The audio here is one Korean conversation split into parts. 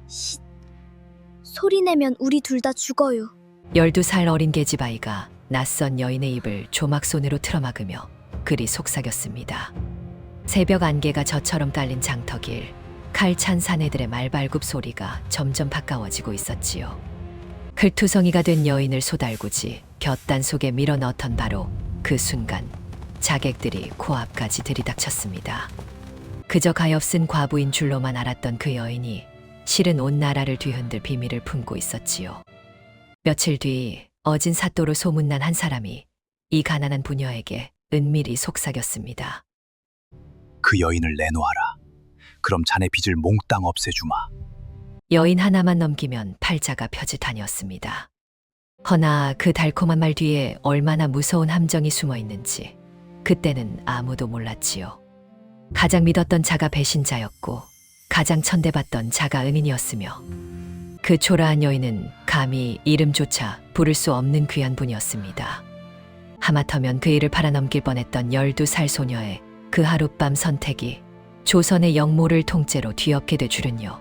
쉿. 소리 내면 우리 둘 다 죽어요. 12살 어린 계집아이가 낯선 여인의 입을 조막손으로 틀어막으며 그리 속삭였습니다. 새벽 안개가 저처럼 깔린 장터길, 칼찬 사내들의 말발굽 소리가 점점 가까워지고 있었지요. 흙투성이가 된 여인을 소달구지 곁단 속에 밀어넣던 바로 그 순간 자객들이 코앞까지 들이닥쳤습니다. 그저 가엾은 과부인 줄로만 알았던 그 여인이 실은 온 나라를 뒤흔들 비밀을 품고 있었지요. 며칠 뒤 어진 사또로 소문난 한 사람이 이 가난한 부녀에게 은밀히 속삭였습니다. 그 여인을 내놓아라. 그럼 자네 빚을 몽땅 없애주마. 여인 하나만 넘기면 팔자가 펴짓하니었습니다. 허나 그 달콤한 말 뒤에 얼마나 무서운 함정이 숨어 있는지 그때는 아무도 몰랐지요. 가장 믿었던 자가 배신자였고 가장 천대받던 자가 은인이었으며 그 초라한 여인은 감히 이름조차 부를 수 없는 귀한 분이었습니다. 하마터면 그 일을 팔아넘길 뻔했던 12살 소녀의 그 하룻밤 선택이 조선의 영모를 통째로 뒤엎게 될 줄은요.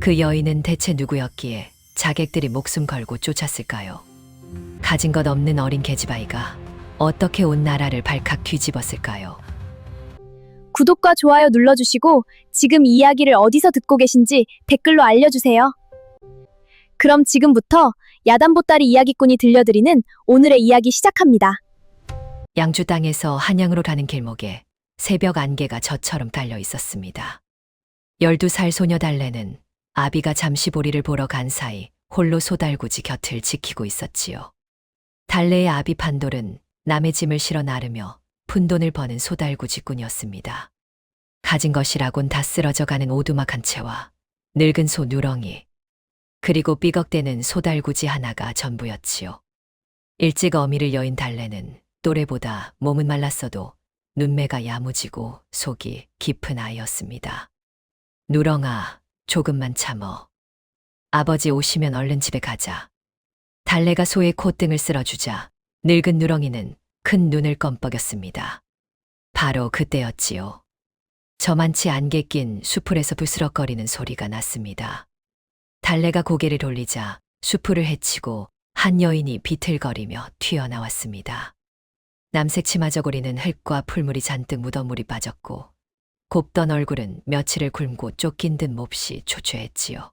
그 여인은 대체 누구였기에 자객들이 목숨 걸고 쫓았을까요? 가진 것 없는 어린 계집아이가 어떻게 온 나라를 발칵 뒤집었을까요? 구독과 좋아요 눌러주시고 지금 이 이야기를 어디서 듣고 계신지 댓글로 알려주세요. 그럼 지금부터 야단보따리 이야기꾼이 들려드리는 오늘의 이야기 시작합니다. 양주 땅에서 한양으로 가는 길목에 새벽 안개가 저처럼 깔려 있었습니다. 12살 소녀 달래는 아비가 잠시 보리를 보러 간 사이 홀로 소달구지 곁을 지키고 있었지요. 달래의 아비 판돌은 남의 짐을 실어 나르며 푼돈을 버는 소달구지꾼이었습니다. 가진 것이라곤 다 쓰러져가는 오두막 한 채와 늙은 소 누렁이, 그리고 삐걱대는 소달구지 하나가 전부였지요. 일찍 어미를 여인 달래는 또래보다 몸은 말랐어도 눈매가 야무지고 속이 깊은 아이였습니다. 누렁아, 조금만 참어. 아버지 오시면 얼른 집에 가자. 달래가 소의 콧등을 쓸어주자 늙은 누렁이는 큰 눈을 껌뻑였습니다. 바로 그때였지요. 저만치 안개 낀 수풀에서 부스럭거리는 소리가 났습니다. 달래가 고개를 돌리자 수풀을 헤치고 한 여인이 비틀거리며 튀어나왔습니다. 남색 치마 저고리는 흙과 풀물이 잔뜩 묻어 물이 빠졌고 곱던 얼굴은 며칠을 굶고 쫓긴 듯 몹시 초췌했지요.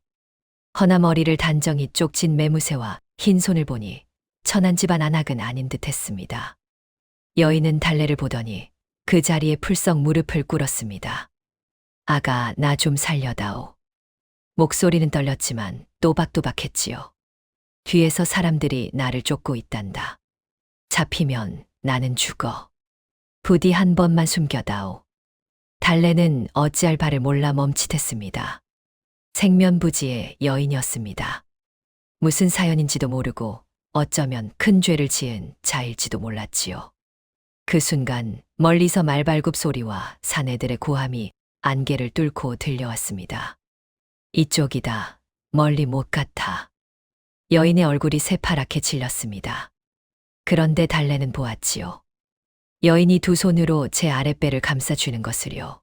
허나 머리를 단정히 쪽진 매무새와 흰 손을 보니 천한 집안 안악은 아닌 듯했습니다. 여인은 달래를 보더니 그 자리에 풀썩 무릎을 꿇었습니다. 아가, 나 좀 살려다오. 목소리는 떨렸지만 또박또박했지요. 뒤에서 사람들이 나를 쫓고 있단다. 잡히면 나는 죽어. 부디 한 번만 숨겨다오. 달래는 어찌할 바를 몰라 멈칫했습니다. 생면부지의 여인이었습니다. 무슨 사연인지도 모르고 어쩌면 큰 죄를 지은 자일지도 몰랐지요. 그 순간 멀리서 말발굽 소리와 사내들의 고함이 안개를 뚫고 들려왔습니다. 이쪽이다. 멀리 못 같아. 여인의 얼굴이 새파랗게 질렸습니다. 그런데 달래는 보았지요. 여인이 두 손으로 제 아랫배를 감싸주는 것을요.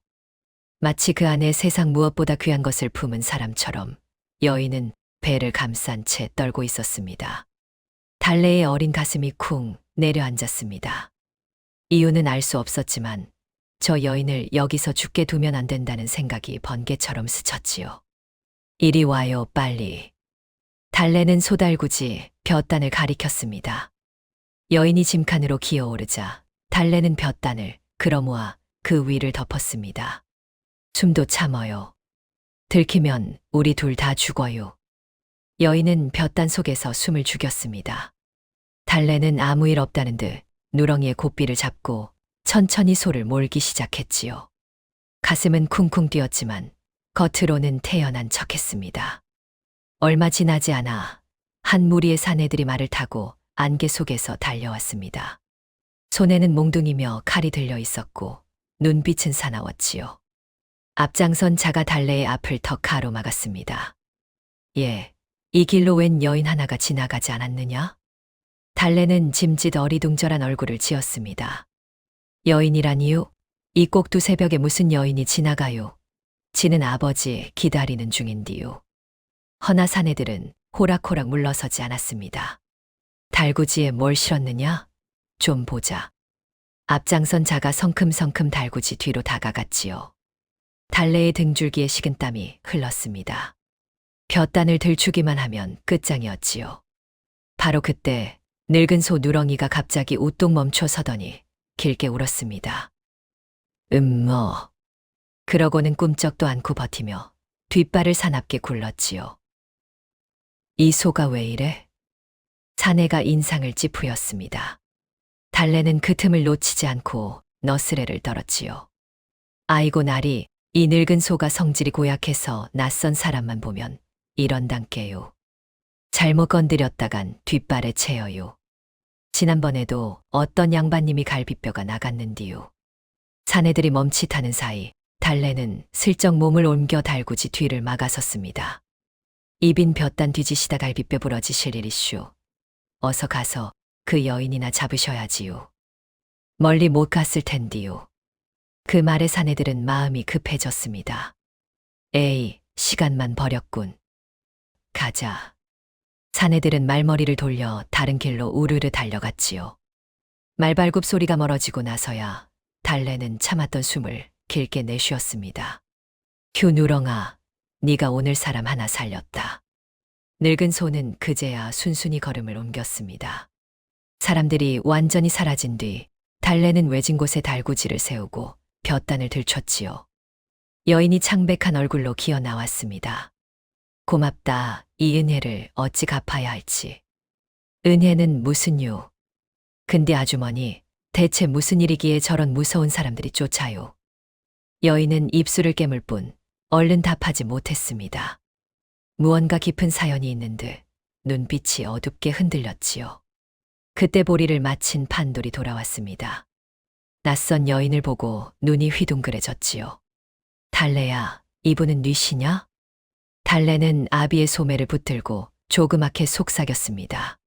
마치 그 안에 세상 무엇보다 귀한 것을 품은 사람처럼 여인은 배를 감싼 채 떨고 있었습니다. 달래의 어린 가슴이 쿵 내려앉았습니다. 이유는 알 수 없었지만 저 여인을 여기서 죽게 두면 안 된다는 생각이 번개처럼 스쳤지요. 이리 와요, 빨리. 달래는 소달구지 볕단을 가리켰습니다. 여인이 짐칸으로 기어오르자 달래는 볕단을 끌어모아 그 위를 덮었습니다. 숨도 참어요. 들키면 우리 둘 다 죽어요. 여인은 볕단 속에서 숨을 죽였습니다. 달래는 아무 일 없다는 듯 누렁이의 고삐를 잡고 천천히 소를 몰기 시작했지요. 가슴은 쿵쿵 뛰었지만 겉으로는 태연한 척했습니다. 얼마 지나지 않아 한 무리의 사내들이 말을 타고 안개 속에서 달려왔습니다. 손에는 몽둥이며 칼이 들려 있었고 눈빛은 사나웠지요. 앞장선 자가 달래의 앞을 턱 가로막았습니다. 예, 이 길로 웬 여인 하나가 지나가지 않았느냐? 달래는 짐짓 어리둥절한 얼굴을 지었습니다. 여인이라니요? 이 꼭두 새벽에 무슨 여인이 지나가요? 지는 아버지 기다리는 중인디요. 허나 사내들은 호락호락 물러서지 않았습니다. 달구지에 뭘 실었느냐? 좀 보자. 앞장선 자가 성큼성큼 달구지 뒤로 다가갔지요. 달래의 등줄기에 식은땀이 흘렀습니다. 볕단을 들추기만 하면 끝장이었지요. 바로 그때 늙은 소 누렁이가 갑자기 우뚝 멈춰 서더니 길게 울었습니다. 그러고는 꿈쩍도 않고 버티며 뒷발을 사납게 굴렀지요. 이 소가 왜 이래? 사내가 인상을 찌푸렸습니다. 달래는 그 틈을 놓치지 않고 너스레를 떨었지요. 아이고 나리, 이 늙은 소가 성질이 고약해서 낯선 사람만 보면 이런단께요. 잘못 건드렸다간 뒷발에 채여요. 지난번에도 어떤 양반님이 갈비뼈가 나갔는디요. 사내들이 멈칫하는 사이 달래는 슬쩍 몸을 옮겨 달구지 뒤를 막아섰습니다. 입인 볕단 뒤지시다 갈비뼈 부러지실 일이슈. 어서 가서 그 여인이나 잡으셔야지요. 멀리 못 갔을 텐디요. 그 말에 사내들은 마음이 급해졌습니다. 에이, 시간만 버렸군. 가자. 사내들은 말머리를 돌려 다른 길로 우르르 달려갔지요. 말발굽 소리가 멀어지고 나서야 달래는 참았던 숨을 길게 내쉬었습니다. 휴 누렁아, 네가 오늘 사람 하나 살렸다. 늙은 소는 그제야 순순히 걸음을 옮겼습니다. 사람들이 완전히 사라진 뒤 달래는 외진 곳에 달구지를 세우고 볕단을 들췄지요. 여인이 창백한 얼굴로 기어 나왔습니다. 고맙다. 이 은혜를 어찌 갚아야 할지. 은혜는 무슨요? 근데 아주머니, 대체 무슨 일이기에 저런 무서운 사람들이 쫓아요? 여인은 입술을 깨물 뿐 얼른 답하지 못했습니다. 무언가 깊은 사연이 있는 듯 눈빛이 어둡게 흔들렸지요. 그때 보리를 마친 판돌이 돌아왔습니다. 낯선 여인을 보고 눈이 휘둥그레졌지요. 달래야, 이분은 뉘시냐? 달래는 아비의 소매를 붙들고 조그맣게 속삭였습니다.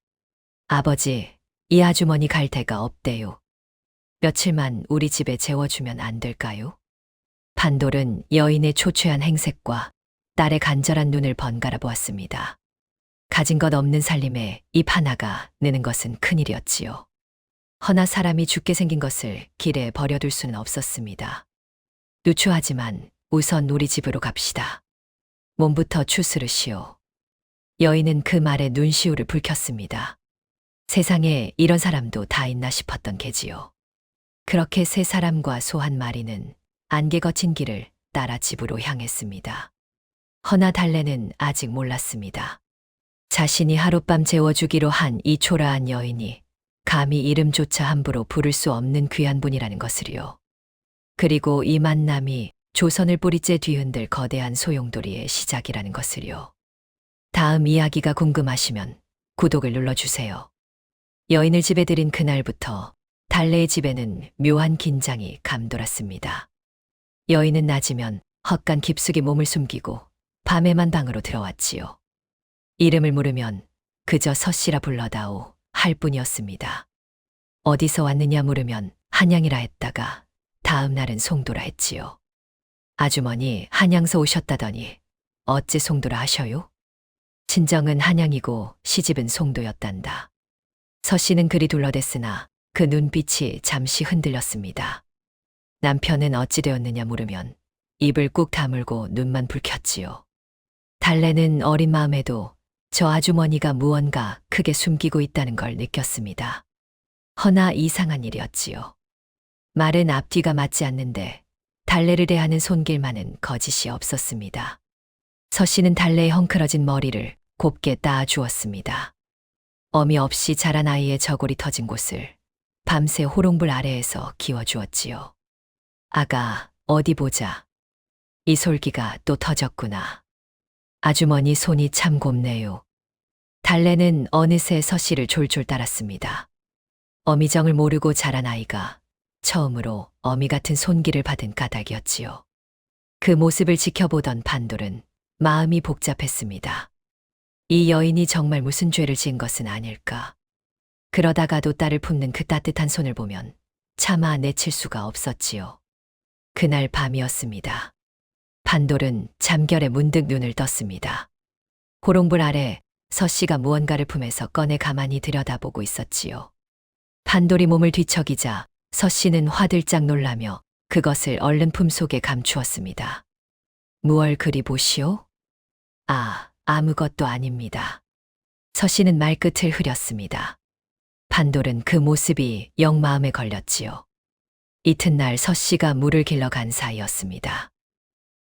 아버지, 이 아주머니 갈 데가 없대요. 며칠만 우리 집에 재워주면 안 될까요? 판돌은 여인의 초췌한 행색과 딸의 간절한 눈을 번갈아 보았습니다. 가진 것 없는 살림에 입 하나가 느는 것은 큰일이었지요. 허나 사람이 죽게 생긴 것을 길에 버려둘 수는 없었습니다. 누추하지만 우선 우리 집으로 갑시다. 몸부터 추스르시오. 여인은 그 말에 눈시울을 붉혔습니다. 세상에 이런 사람도 다 있나 싶었던 게지요. 그렇게 세 사람과 소 한 마리는 안개 거친 길을 따라 집으로 향했습니다. 허나 달래는 아직 몰랐습니다. 자신이 하룻밤 재워주기로 한 이 초라한 여인이 감히 이름조차 함부로 부를 수 없는 귀한 분이라는 것을요. 그리고 이 만남이 조선을 뿌리째 뒤흔들 거대한 소용돌이의 시작이라는 것을요. 다음 이야기가 궁금하시면 구독을 눌러주세요. 여인을 집에 들인 그날부터 달래의 집에는 묘한 긴장이 감돌았습니다. 여인은 낮이면 헛간 깊숙이 몸을 숨기고 밤에만 방으로 들어왔지요. 이름을 물으면 그저 서씨라 불러다오 할 뿐이었습니다. 어디서 왔느냐 물으면 한양이라 했다가 다음 날은 송도라 했지요. 아주머니 한양서 오셨다더니 어째 송도라 하셔요? 친정은 한양이고 시집은 송도였단다. 서씨는 그리 둘러댔으나 그 눈빛이 잠시 흔들렸습니다. 남편은 어찌 되었느냐 물으면 입을 꾹 다물고 눈만 붉혔지요. 달래는 어린 마음에도 저 아주머니가 무언가 크게 숨기고 있다는 걸 느꼈습니다. 허나 이상한 일이었지요. 말은 앞뒤가 맞지 않는데 달래를 대하는 손길만은 거짓이 없었습니다. 서씨는 달래의 헝클어진 머리를 곱게 따아 주었습니다. 어미 없이 자란 아이의 저골이 터진 곳을 밤새 호롱불 아래에서 기워주었지요. 아가, 어디 보자. 이 솔기가 또 터졌구나. 아주머니 손이 참 곱네요. 달래는 어느새 서씨를 졸졸 따랐습니다. 어미정을 모르고 자란 아이가 처음으로 어미 같은 손길을 받은 까닭이었지요. 그 모습을 지켜보던 판돌은 마음이 복잡했습니다. 이 여인이 정말 무슨 죄를 지은 것은 아닐까. 그러다가도 딸을 품는 그 따뜻한 손을 보면 차마 내칠 수가 없었지요. 그날 밤이었습니다. 판돌은 잠결에 문득 눈을 떴습니다. 호롱불 아래 서씨가 무언가를 품에서 꺼내 가만히 들여다보고 있었지요. 판돌이 몸을 뒤척이자 서씨는 화들짝 놀라며 그것을 얼른 품속에 감추었습니다. 무얼 그리 보시오? 아무것도 아닙니다. 서씨는 말끝을 흐렸습니다. 판돌은 그 모습이 영 마음에 걸렸지요. 이튿날 서씨가 물을 길러 간 사이였습니다.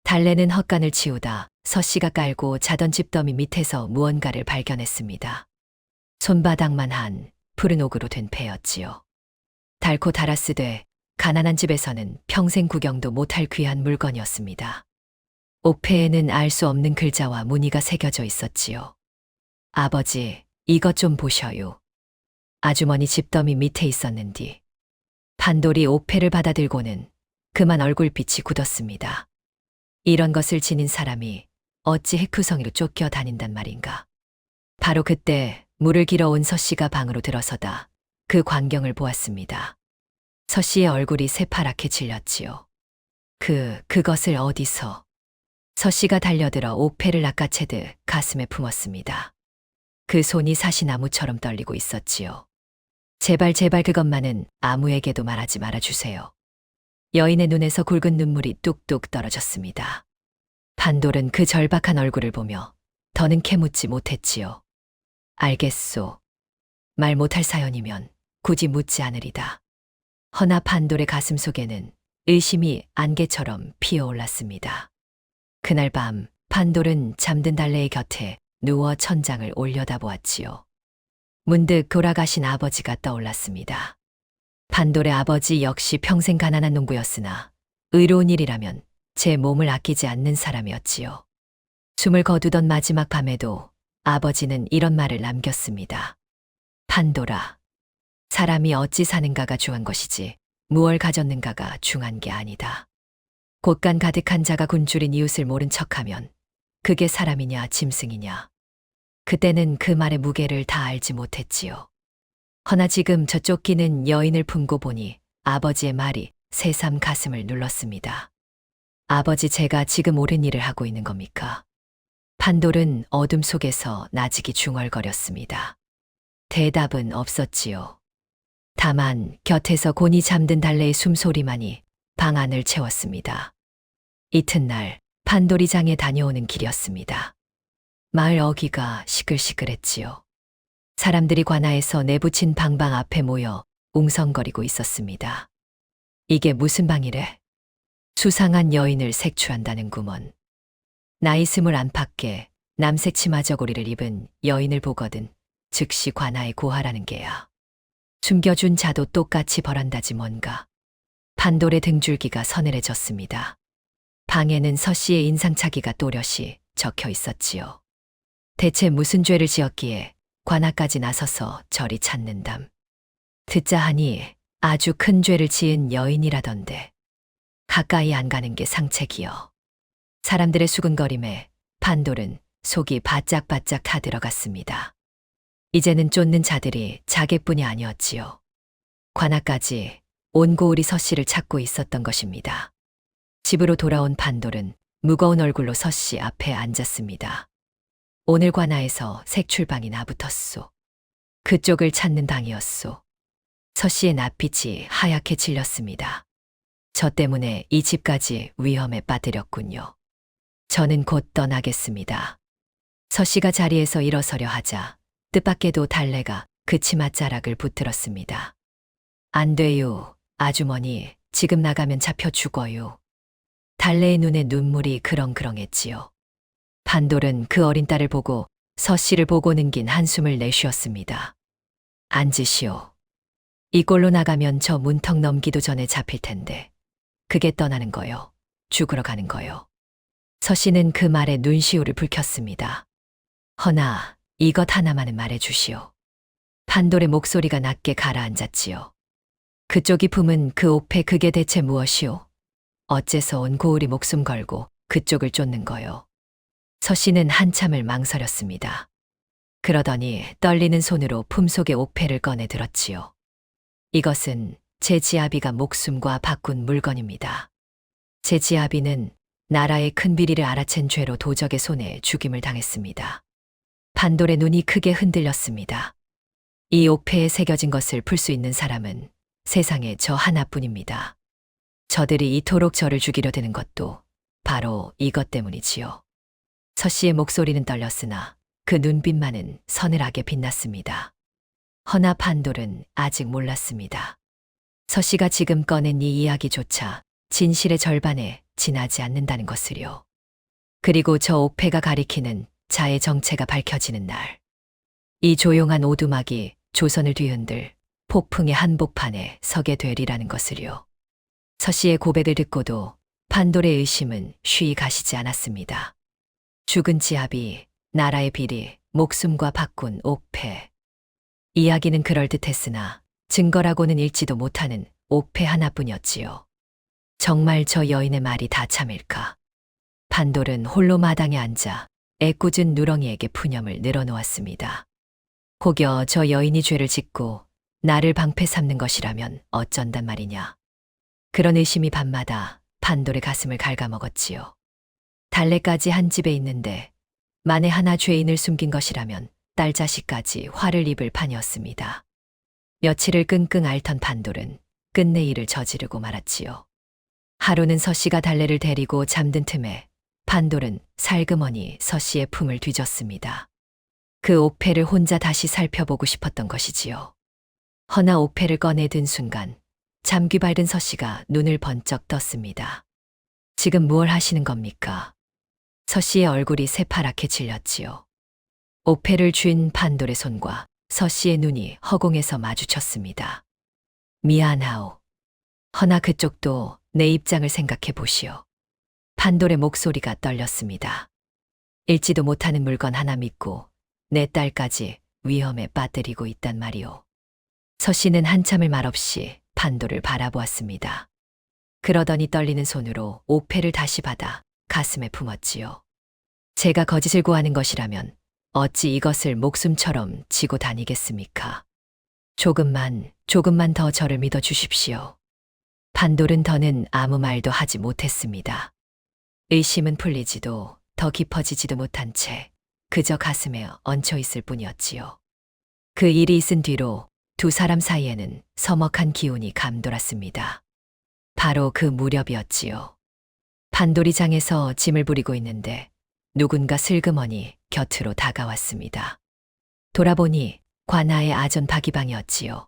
달래는 헛간을 치우다 서씨가 깔고 자던 집더미 밑에서 무언가를 발견했습니다. 손바닥만 한 푸른 옥으로 된 패였지요. 달고 달았으되 가난한 집에서는 평생 구경도 못할 귀한 물건이었습니다. 옥패에는 알 수 없는 글자와 무늬가 새겨져 있었지요. 아버지, 이것 좀 보셔요. 아주머니 집더미 밑에 있었는디. 판돌이 옥패를 받아들고는 그만 얼굴빛이 굳었습니다. 이런 것을 지닌 사람이 어찌 해쿠성이로 쫓겨 다닌단 말인가. 바로 그때 물을 길어온 서씨가 방으로 들어서다 그 광경을 보았습니다. 서씨의 얼굴이 새파랗게 질렸지요. 그것을 어디서? 서씨가 달려들어 옥패를 낚아채듯 가슴에 품었습니다. 그 손이 사시나무처럼 떨리고 있었지요. 제발 그것만은 아무에게도 말하지 말아주세요. 여인의 눈에서 굵은 눈물이 뚝뚝 떨어졌습니다. 판돌은 그 절박한 얼굴을 보며 더는 캐묻지 못했지요. 알겠소. 말 못할 사연이면 굳이 묻지 않으리다. 허나 판돌의 가슴 속에는 의심이 안개처럼 피어올랐습니다. 그날 밤 판돌은 잠든 달래의 곁에 누워 천장을 올려다보았지요. 문득 돌아가신 아버지가 떠올랐습니다. 판돌의 아버지 역시 평생 가난한 농부였으나 의로운 일이라면 제 몸을 아끼지 않는 사람이었지요. 숨을 거두던 마지막 밤에도 아버지는 이런 말을 남겼습니다. 판돌아, 사람이 어찌 사는가가 중요한 것이지 무얼 가졌는가가 중요한 게 아니다. 곳간 가득한 자가 굶주린 이웃을 모른 척하면 그게 사람이냐 짐승이냐. 그때는 그 말의 무게를 다 알지 못했지요. 허나 지금 저 쫓기는 여인을 품고 보니 아버지의 말이 새삼 가슴을 눌렀습니다. 아버지, 제가 지금 옳은 일을 하고 있는 겁니까? 판돌은 어둠 속에서 나직이 중얼거렸습니다. 대답은 없었지요. 다만 곁에서 곤히 잠든 달래의 숨소리만이 방 안을 채웠습니다. 이튿날 판돌이 장에 다녀오는 길이었습니다. 마을 어귀가 시끌시끌했지요. 사람들이 관아에서 내부친 방방 앞에 모여 웅성거리고 있었습니다. 이게 무슨 방이래? 수상한 여인을 색출한다는구먼. 나이 21 안팎에 남색 치마 저고리를 입은 여인을 보거든 즉시 관아에 고하라는 게야. 숨겨준 자도 똑같이 벌한다지 뭔가. 판돌의 등줄기가 서늘해졌습니다. 방에는 서씨의 인상착의가 또렷이 적혀 있었지요. 대체 무슨 죄를 지었기에 관아까지 나서서 저리 찾는담. 듣자 하니 아주 큰 죄를 지은 여인이라던데. 가까이 안 가는 게 상책이여. 사람들의 수근거림에 판돌은 속이 바짝바짝 타들어갔습니다. 이제는 쫓는 자들이 자객뿐이 아니었지요. 관아까지 온 고을이 서씨를 찾고 있었던 것입니다. 집으로 돌아온 판돌은 무거운 얼굴로 서씨 앞에 앉았습니다. 오늘 관아에서 색출방이 나붙었소. 그쪽을 찾는 방이었소. 서씨의 낯빛이 하얗게 질렸습니다. 저 때문에 이 집까지 위험에 빠뜨렸군요. 저는 곧 떠나겠습니다. 서씨가 자리에서 일어서려 하자 뜻밖에도 달래가 그 치맛자락을 붙들었습니다. 안 돼요, 아주머니. 지금 나가면 잡혀 죽어요. 달래의 눈에 눈물이 그렁그렁했지요. 판돌은 그 어린 딸을 보고 서씨를 보고 능긴 한숨을 내쉬었습니다. 앉으시오. 이 꼴로 나가면 저 문턱 넘기도 전에 잡힐 텐데. 그게 떠나는 거요. 죽으러 가는 거요. 서씨는 그 말에 눈시울을 붉혔습니다. 허나 이것 하나만은 말해주시오. 판돌의 목소리가 낮게 가라앉았지요. 그쪽이 품은 그 옥패, 그게 대체 무엇이오? 어째서 온 고을이 목숨 걸고 그쪽을 쫓는 거요? 서씨는 한참을 망설였습니다. 그러더니 떨리는 손으로 품속의 옥패를 꺼내 들었지요. 이것은 제 지아비가 목숨과 바꾼 물건입니다. 제 지아비는 나라의 큰 비리를 알아챈 죄로 도적의 손에 죽임을 당했습니다. 판돌의 눈이 크게 흔들렸습니다. 이 옥패에 새겨진 것을 풀 수 있는 사람은 세상에 저 하나뿐입니다. 저들이 이토록 저를 죽이려 드는 것도 바로 이것 때문이지요. 서씨의 목소리는 떨렸으나 그 눈빛만은 서늘하게 빛났습니다. 허나 판돌은 아직 몰랐습니다. 서씨가 지금 꺼낸 이 이야기조차 진실의 절반에 지나지 않는다는 것을요. 그리고 저 옥패가 가리키는 자의 정체가 밝혀지는 날, 이 조용한 오두막이 조선을 뒤흔들 폭풍의 한복판에 서게 되리라는 것을요. 서씨의 고백을 듣고도 판돌의 의심은 쉬이 가시지 않았습니다. 죽은 지압이, 나라의 비리, 목숨과 바꾼 옥패. 이야기는 그럴듯했으나 증거라고는 읽지도 못하는 옥패 하나뿐이었지요. 정말 저 여인의 말이 다 참일까? 판돌은 홀로 마당에 앉아 애꿎은 누렁이에게 푸념을 늘어놓았습니다. 혹여 저 여인이 죄를 짓고 나를 방패 삼는 것이라면 어쩐단 말이냐. 그런 의심이 밤마다 판돌의 가슴을 갉아먹었지요. 달래까지 한 집에 있는데 만에 하나 죄인을 숨긴 것이라면 딸 자식까지 화를 입을 판이었습니다. 며칠을 끙끙 앓던 판돌은 끝내 일을 저지르고 말았지요. 하루는 서씨가 달래를 데리고 잠든 틈에 판돌은 살그머니 서씨의 품을 뒤졌습니다. 그 옥패를 혼자 다시 살펴보고 싶었던 것이지요. 허나 옥패를 꺼내 든 순간 잠귀 밝은 서씨가 눈을 번쩍 떴습니다. 지금 무얼 하시는 겁니까? 서씨의 얼굴이 새파랗게 질렸지요. 옥패를 쥔 판돌의 손과 서씨의 눈이 허공에서 마주쳤습니다. 미안하오. 허나 그쪽도 내 입장을 생각해 보시오. 판돌의 목소리가 떨렸습니다. 읽지도 못하는 물건 하나 믿고 내 딸까지 위험에 빠뜨리고 있단 말이오. 서씨는 한참을 말없이 판돌을 바라보았습니다. 그러더니 떨리는 손으로 옥패를 다시 받아 가슴에 품었지요. 제가 거짓을 구하는 것이라면 어찌 이것을 목숨처럼 지고 다니겠습니까? 조금만 더 저를 믿어 주십시오. 판돌은 더는 아무 말도 하지 못했습니다. 의심은 풀리지도 더 깊어지지도 못한 채 그저 가슴에 얹혀 있을 뿐이었지요. 그 일이 있은 뒤로 두 사람 사이에는 서먹한 기운이 감돌았습니다. 바로 그 무렵이었지요. 판돌이 장에서 짐을 부리고 있는데 누군가 슬그머니 곁으로 다가왔습니다. 돌아보니 관아의 아전 박이방이었지요.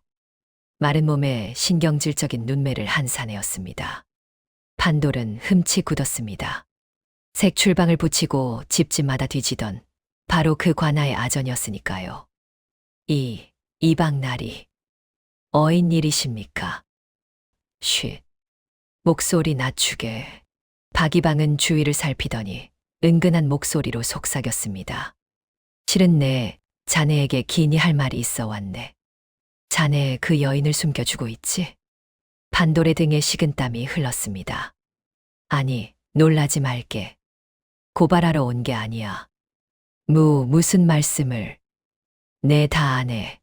마른 몸에 신경질적인 눈매를 한 사내였습니다. 판돌은 흠치 굳었습니다. 색출방을 붙이고 집집마다 뒤지던 바로 그 관아의 아전이었으니까요. 이방나리, 어인 일이십니까? 쉿. 목소리 낮추게. 박이방은 주위를 살피더니 은근한 목소리로 속삭였습니다. 실은 자네에게 긴히 할 말이 있어 왔네. 자네 그 여인을 숨겨주고 있지? 판돌의 등에 식은땀이 흘렀습니다. 아니, 놀라지 말게. 고발하러 온 게 아니야. 무슨 말씀을. 네, 다 아네.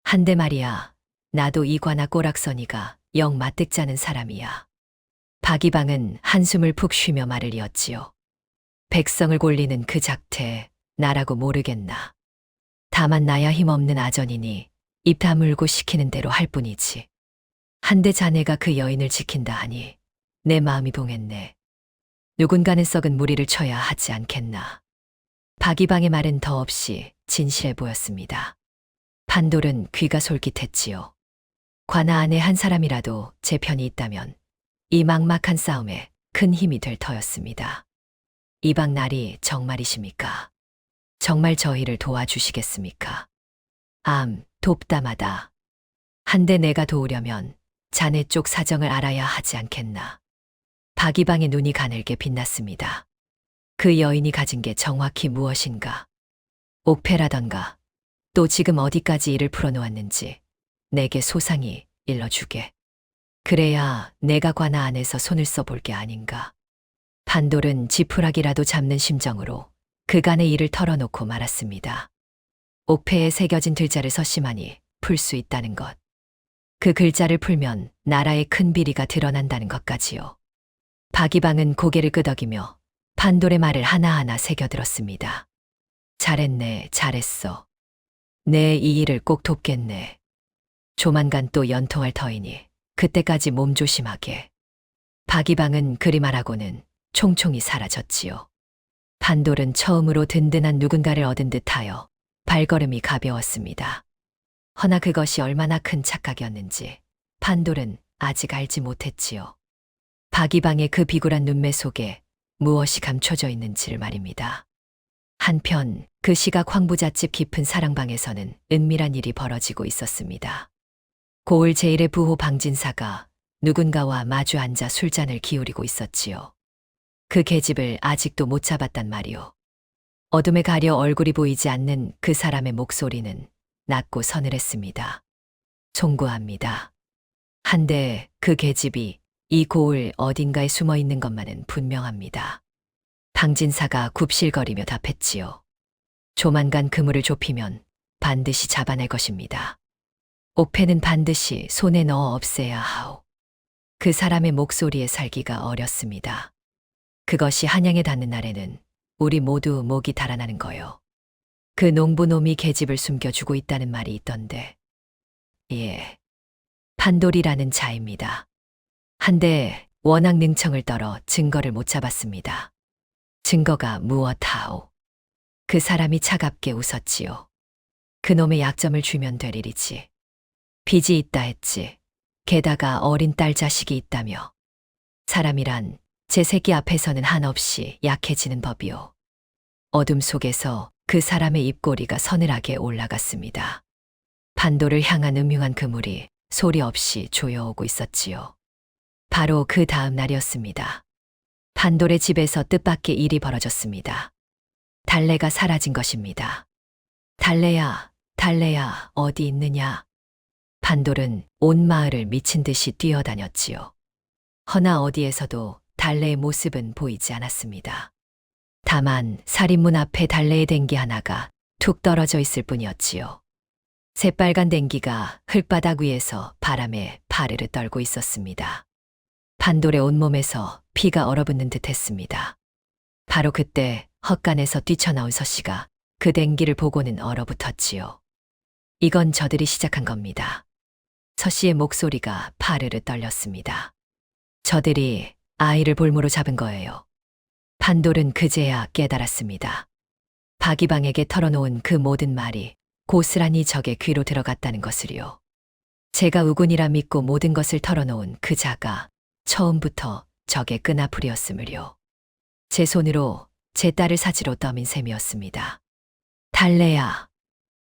한데 말이야, 나도 이 관아 꼬락서니가 영 맞득자는 사람이야. 박이방은 한숨을 푹 쉬며 말을 이었지요. 백성을 골리는 그 작태, 나라고 모르겠나. 다만 나야 힘없는 아전이니 입 다물고 시키는 대로 할 뿐이지. 한데 자네가 그 여인을 지킨다 하니 내 마음이 동했네. 누군가는 썩은 무리를 쳐야 하지 않겠나. 박이방의 말은 더없이 진실해 보였습니다. 판돌은 귀가 솔깃했지요. 관아 안에 한 사람이라도 제 편이 있다면 이 막막한 싸움에 큰 힘이 될 터였습니다. 이방 날이 정말이십니까? 정말 저희를 도와주시겠습니까? 돕다마다. 한데 내가 도우려면 자네 쪽 사정을 알아야 하지 않겠나. 박이방의 눈이 가늘게 빛났습니다. 그 여인이 가진 게 정확히 무엇인가? 옥패라던가 또 지금 어디까지 일을 풀어놓았는지 내게 소상히 일러주게. 그래야 내가 관아 안에서 손을 써볼 게 아닌가. 판돌은 지푸라기라도 잡는 심정으로 그간의 일을 털어놓고 말았습니다. 옥패에 새겨진 글자를 서심하니 풀 수 있다는 것. 그 글자를 풀면 나라의 큰 비리가 드러난다는 것까지요. 박이방은 고개를 끄덕이며 판돌의 말을 하나하나 새겨들었습니다. 잘했네, 잘했어. 내 이 일을 꼭 돕겠네. 조만간 또 연통할 터이니 그때까지 몸 조심하게. 박이방은 그리 말하고는 총총히 사라졌지요. 판돌은 처음으로 든든한 누군가를 얻은 듯하여 발걸음이 가벼웠습니다. 허나 그것이 얼마나 큰 착각이었는지 판돌은 아직 알지 못했지요. 박이방의 그 비굴한 눈매 속에 무엇이 감춰져 있는지를 말입니다. 한편 그 시각 황부잣집 깊은 사랑방에서는 은밀한 일이 벌어지고 있었습니다. 고을 제1의 부호 방진사가 누군가와 마주 앉아 술잔을 기울이고 있었지요. 그 계집을 아직도 못 잡았단 말이오. 어둠에 가려 얼굴이 보이지 않는 그 사람의 목소리는 낮고 서늘했습니다. 송구합니다. 한데 그 계집이 이 고을 어딘가에 숨어 있는 것만은 분명합니다. 방진사가 굽실거리며 답했지요. 조만간 그물을 좁히면 반드시 잡아낼 것입니다. 옥패는 반드시 손에 넣어 없애야 하오. 그 사람의 목소리에 살기가 어렵습니다. 그것이 한양에 닿는 날에는 우리 모두 목이 달아나는 거요. 그 농부놈이 계집을 숨겨주고 있다는 말이 있던데. 예. 판돌이라는 자입니다. 한데 워낙 능청을 떨어 증거를 못 잡았습니다. 증거가 무엇하오? 그 사람이 차갑게 웃었지요. 그놈의 약점을 주면 될 일이지. 빚이 있다 했지. 게다가 어린 딸 자식이 있다며. 사람이란 제 새끼 앞에서는 한없이 약해지는 법이오. 어둠 속에서 그 사람의 입꼬리가 서늘하게 올라갔습니다. 판도를 향한 음흉한 그물이 소리 없이 조여오고 있었지요. 바로 그 다음 날이었습니다. 판돌의 집에서 뜻밖의 일이 벌어졌습니다. 달래가 사라진 것입니다. 달래야, 달래야, 어디 있느냐? 판돌은 온 마을을 미친 듯이 뛰어다녔지요. 허나 어디에서도 달래의 모습은 보이지 않았습니다. 다만 살인문 앞에 달래의 댕기 하나가 툭 떨어져 있을 뿐이었지요. 새빨간 댕기가 흙바닥 위에서 바람에 파르르 떨고 있었습니다. 판돌의 온몸에서 피가 얼어붙는 듯 했습니다. 바로 그때 헛간에서 뛰쳐나온 서씨가 그 댕기를 보고는 얼어붙었지요. 이건 저들이 시작한 겁니다. 서씨의 목소리가 파르르 떨렸습니다. 저들이 아이를 볼모로 잡은 거예요. 판돌은 그제야 깨달았습니다. 박이방에게 털어놓은 그 모든 말이 고스란히 적의 귀로 들어갔다는 것을요. 제가 우군이라 믿고 모든 것을 털어놓은 그 자가 처음부터 적의 끈아풀이었음을요. 제 손으로 제 딸을 사지로 떠민 셈이었습니다. 달래야.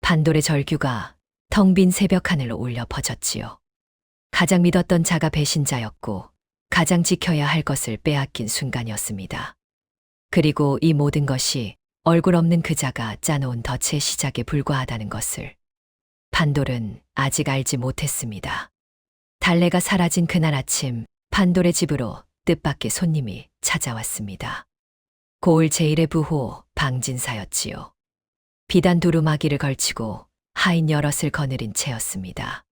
판돌의 절규가 텅 빈 새벽 하늘로 울려 퍼졌지요. 가장 믿었던 자가 배신자였고 가장 지켜야 할 것을 빼앗긴 순간이었습니다. 그리고 이 모든 것이 얼굴 없는 그 자가 짜놓은 덫의 시작에 불과하다는 것을 판돌은 아직 알지 못했습니다. 달래가 사라진 그날 아침 판돌의 집으로 뜻밖의 손님이 찾아왔습니다. 고을 제1의 부호 방진사였지요. 비단 두루마기를 걸치고 하인 여럿을 거느린 채였습니다.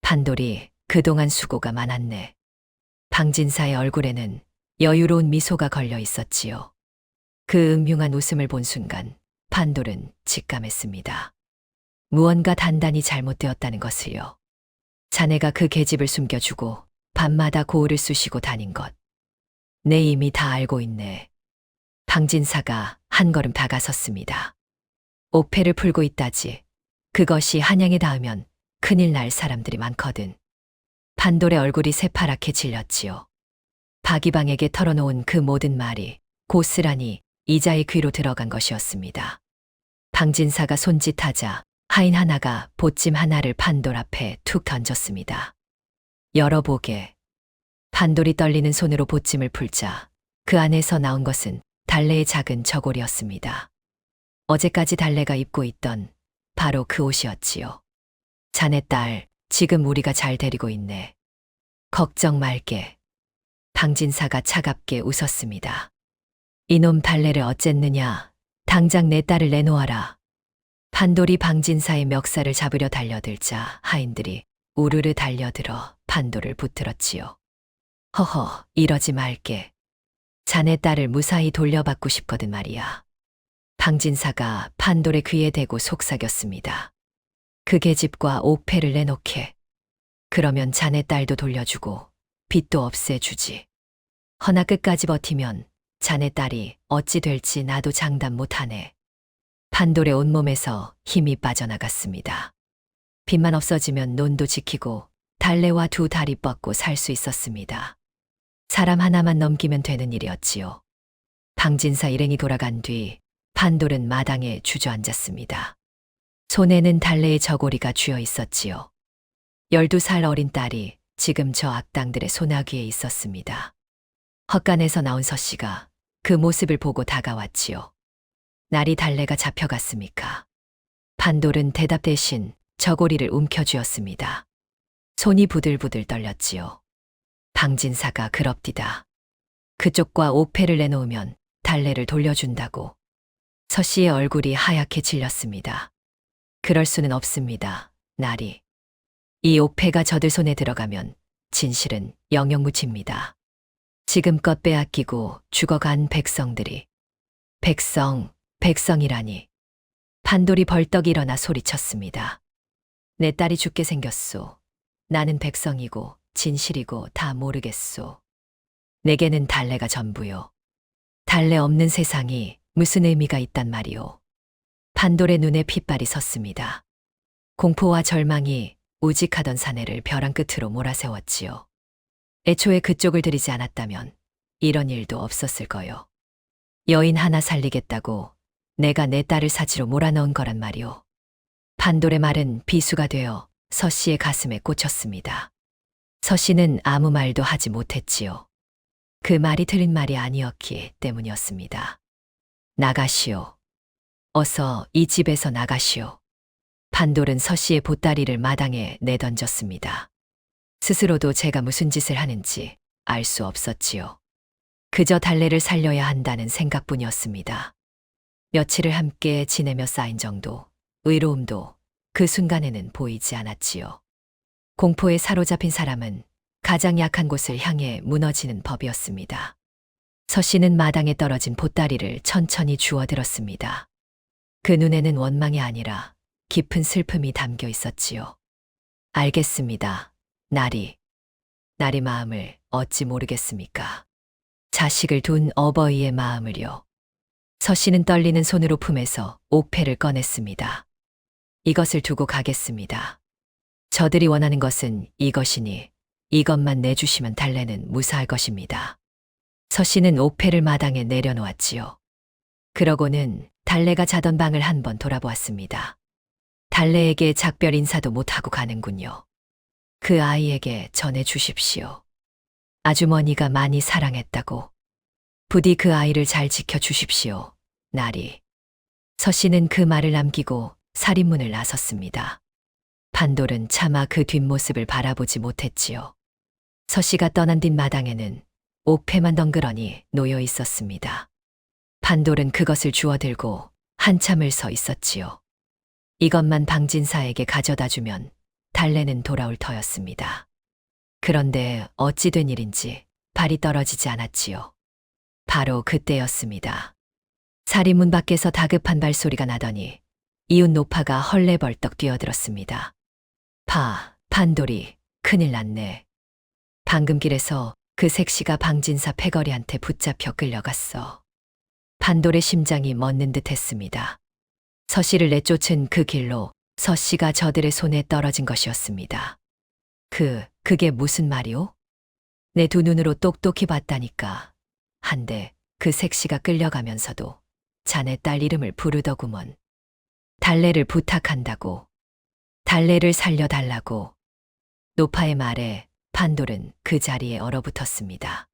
판돌이 그동안 수고가 많았네. 방진사의 얼굴에는 여유로운 미소가 걸려 있었지요. 그 음흉한 웃음을 본 순간 판돌은 직감했습니다. 무언가 단단히 잘못되었다는 것을요. 자네가 그 계집을 숨겨주고 밤마다 고을을 쑤시고 다닌 것. 내 이미 다 알고 있네. 방진사가 한 걸음 다가섰습니다. 옥패를 풀고 있다지. 그것이 한양에 닿으면 큰일 날 사람들이 많거든. 판돌의 얼굴이 새파랗게 질렸지요. 박이방에게 털어놓은 그 모든 말이 고스란히 이자의 귀로 들어간 것이었습니다. 방진사가 손짓하자 하인 하나가 보찜 하나를 판돌 앞에 툭 던졌습니다. 열어보게. 판돌이 떨리는 손으로 보찜을 풀자 그 안에서 나온 것은 달래의 작은 저고리였습니다. 어제까지 달래가 입고 있던 바로 그 옷이었지요. 자네 딸, 지금 우리가 잘 데리고 있네. 걱정 말게. 방진사가 차갑게 웃었습니다. 이놈 달래를 어쨌느냐. 당장 내 딸을 내놓아라. 판돌이 방진사의 멱살을 잡으려 달려들자 하인들이 우르르 달려들어 판돌을 붙들었지요. 허허, 이러지 말게. 자네 딸을 무사히 돌려받고 싶거든 말이야. 방진사가 판돌의 귀에 대고 속삭였습니다. 그 계집과 옥패를 내놓게. 그러면 자네 딸도 돌려주고 빚도 없애주지. 허나 끝까지 버티면 자네 딸이 어찌 될지 나도 장담 못하네. 판돌의 온몸에서 힘이 빠져나갔습니다. 빚만 없어지면 논도 지키고 달래와 두 다리 뻗고 살 수 있었습니다. 사람 하나만 넘기면 되는 일이었지요. 방진사 일행이 돌아간 뒤 판돌은 마당에 주저앉았습니다. 손에는 달래의 저고리가 쥐어 있었지요. 12살 어린 딸이 지금 저 악당들의 소나귀에 있었습니다. 헛간에서 나온 서씨가 그 모습을 보고 다가왔지요. 날이 달래가 잡혀갔습니까? 판돌은 대답 대신 저고리를 움켜쥐었습니다. 손이 부들부들 떨렸지요. 방진사가 그럽디다. 그쪽과 옥패를 내놓으면 달래를 돌려준다고. 서씨의 얼굴이 하얗게 질렸습니다. 그럴 수는 없습니다, 날이. 이 옥패가 저들 손에 들어가면 진실은 영영무치입니다. 지금껏 빼앗기고 죽어간 백성들이. 백성이라니. 판돌이 벌떡 일어나 소리쳤습니다. 내 딸이 죽게 생겼소. 나는 백성이고 진실이고 다 모르겠소. 내게는 달래가 전부요. 달래 없는 세상이 무슨 의미가 있단 말이오. 판돌의 눈에 핏발이 섰습니다. 공포와 절망이 우직하던 사내를 벼랑 끝으로 몰아세웠지요. 애초에 그쪽을 들이지 않았다면 이런 일도 없었을 거요. 여인 하나 살리겠다고 내가 내 딸을 사지로 몰아넣은 거란 말이오. 판돌의 말은 비수가 되어 서씨의 가슴에 꽂혔습니다. 서씨는 아무 말도 하지 못했지요. 그 말이 틀린 말이 아니었기 때문이었습니다. 나가시오. 어서 이 집에서 나가시오. 판돌은 서씨의 보따리를 마당에 내던졌습니다. 스스로도 제가 무슨 짓을 하는지 알 수 없었지요. 그저 달래를 살려야 한다는 생각뿐이었습니다. 며칠을 함께 지내며 쌓인 정도, 의로움도 그 순간에는 보이지 않았지요. 공포에 사로잡힌 사람은 가장 약한 곳을 향해 무너지는 법이었습니다. 서씨는 마당에 떨어진 보따리를 천천히 주워들었습니다. 그 눈에는 원망이 아니라 깊은 슬픔이 담겨 있었지요. 알겠습니다. 나리 마음을 어찌 모르겠습니까? 자식을 둔 어버이의 마음을요. 서씨는 떨리는 손으로 품에서 옥패를 꺼냈습니다. 이것을 두고 가겠습니다. 저들이 원하는 것은 이것이니 이것만 내주시면 달래는 무사할 것입니다. 서씨는 옥패를 마당에 내려놓았지요. 그러고는 달래가 자던 방을 한번 돌아보았습니다. 달래에게 작별 인사도 못하고 가는군요. 그 아이에게 전해주십시오. 아주머니가 많이 사랑했다고. 부디 그 아이를 잘 지켜주십시오. 나리. 서씨는 그 말을 남기고 살인문을 나섰습니다. 판돌은 차마 그 뒷모습을 바라보지 못했지요. 서씨가 떠난 뒷마당에는 옥패만 덩그러니 놓여 있었습니다. 판돌은 그것을 주워들고 한참을 서 있었지요. 이것만 방진사에게 가져다 주면 달래는 돌아올 터였습니다. 그런데 어찌 된 일인지 발이 떨어지지 않았지요. 바로 그때였습니다. 살인문 밖에서 다급한 발소리가 나더니 이웃 노파가 헐레벌떡 뛰어들었습니다. 판돌이 큰일 났네. 방금 길에서 그 색시가 방진사 패거리한테 붙잡혀 끌려갔어. 판돌의 심장이 멎는 듯 했습니다. 서씨를 내쫓은 그 길로 서씨가 저들의 손에 떨어진 것이었습니다. 그게 무슨 말이오? 내 두 눈으로 똑똑히 봤다니까. 한데 그 색시가 끌려가면서도 자네 딸 이름을 부르더구먼. 달래를 부탁한다고. 달래를 살려달라고. 노파의 말에 판돌은 그 자리에 얼어붙었습니다.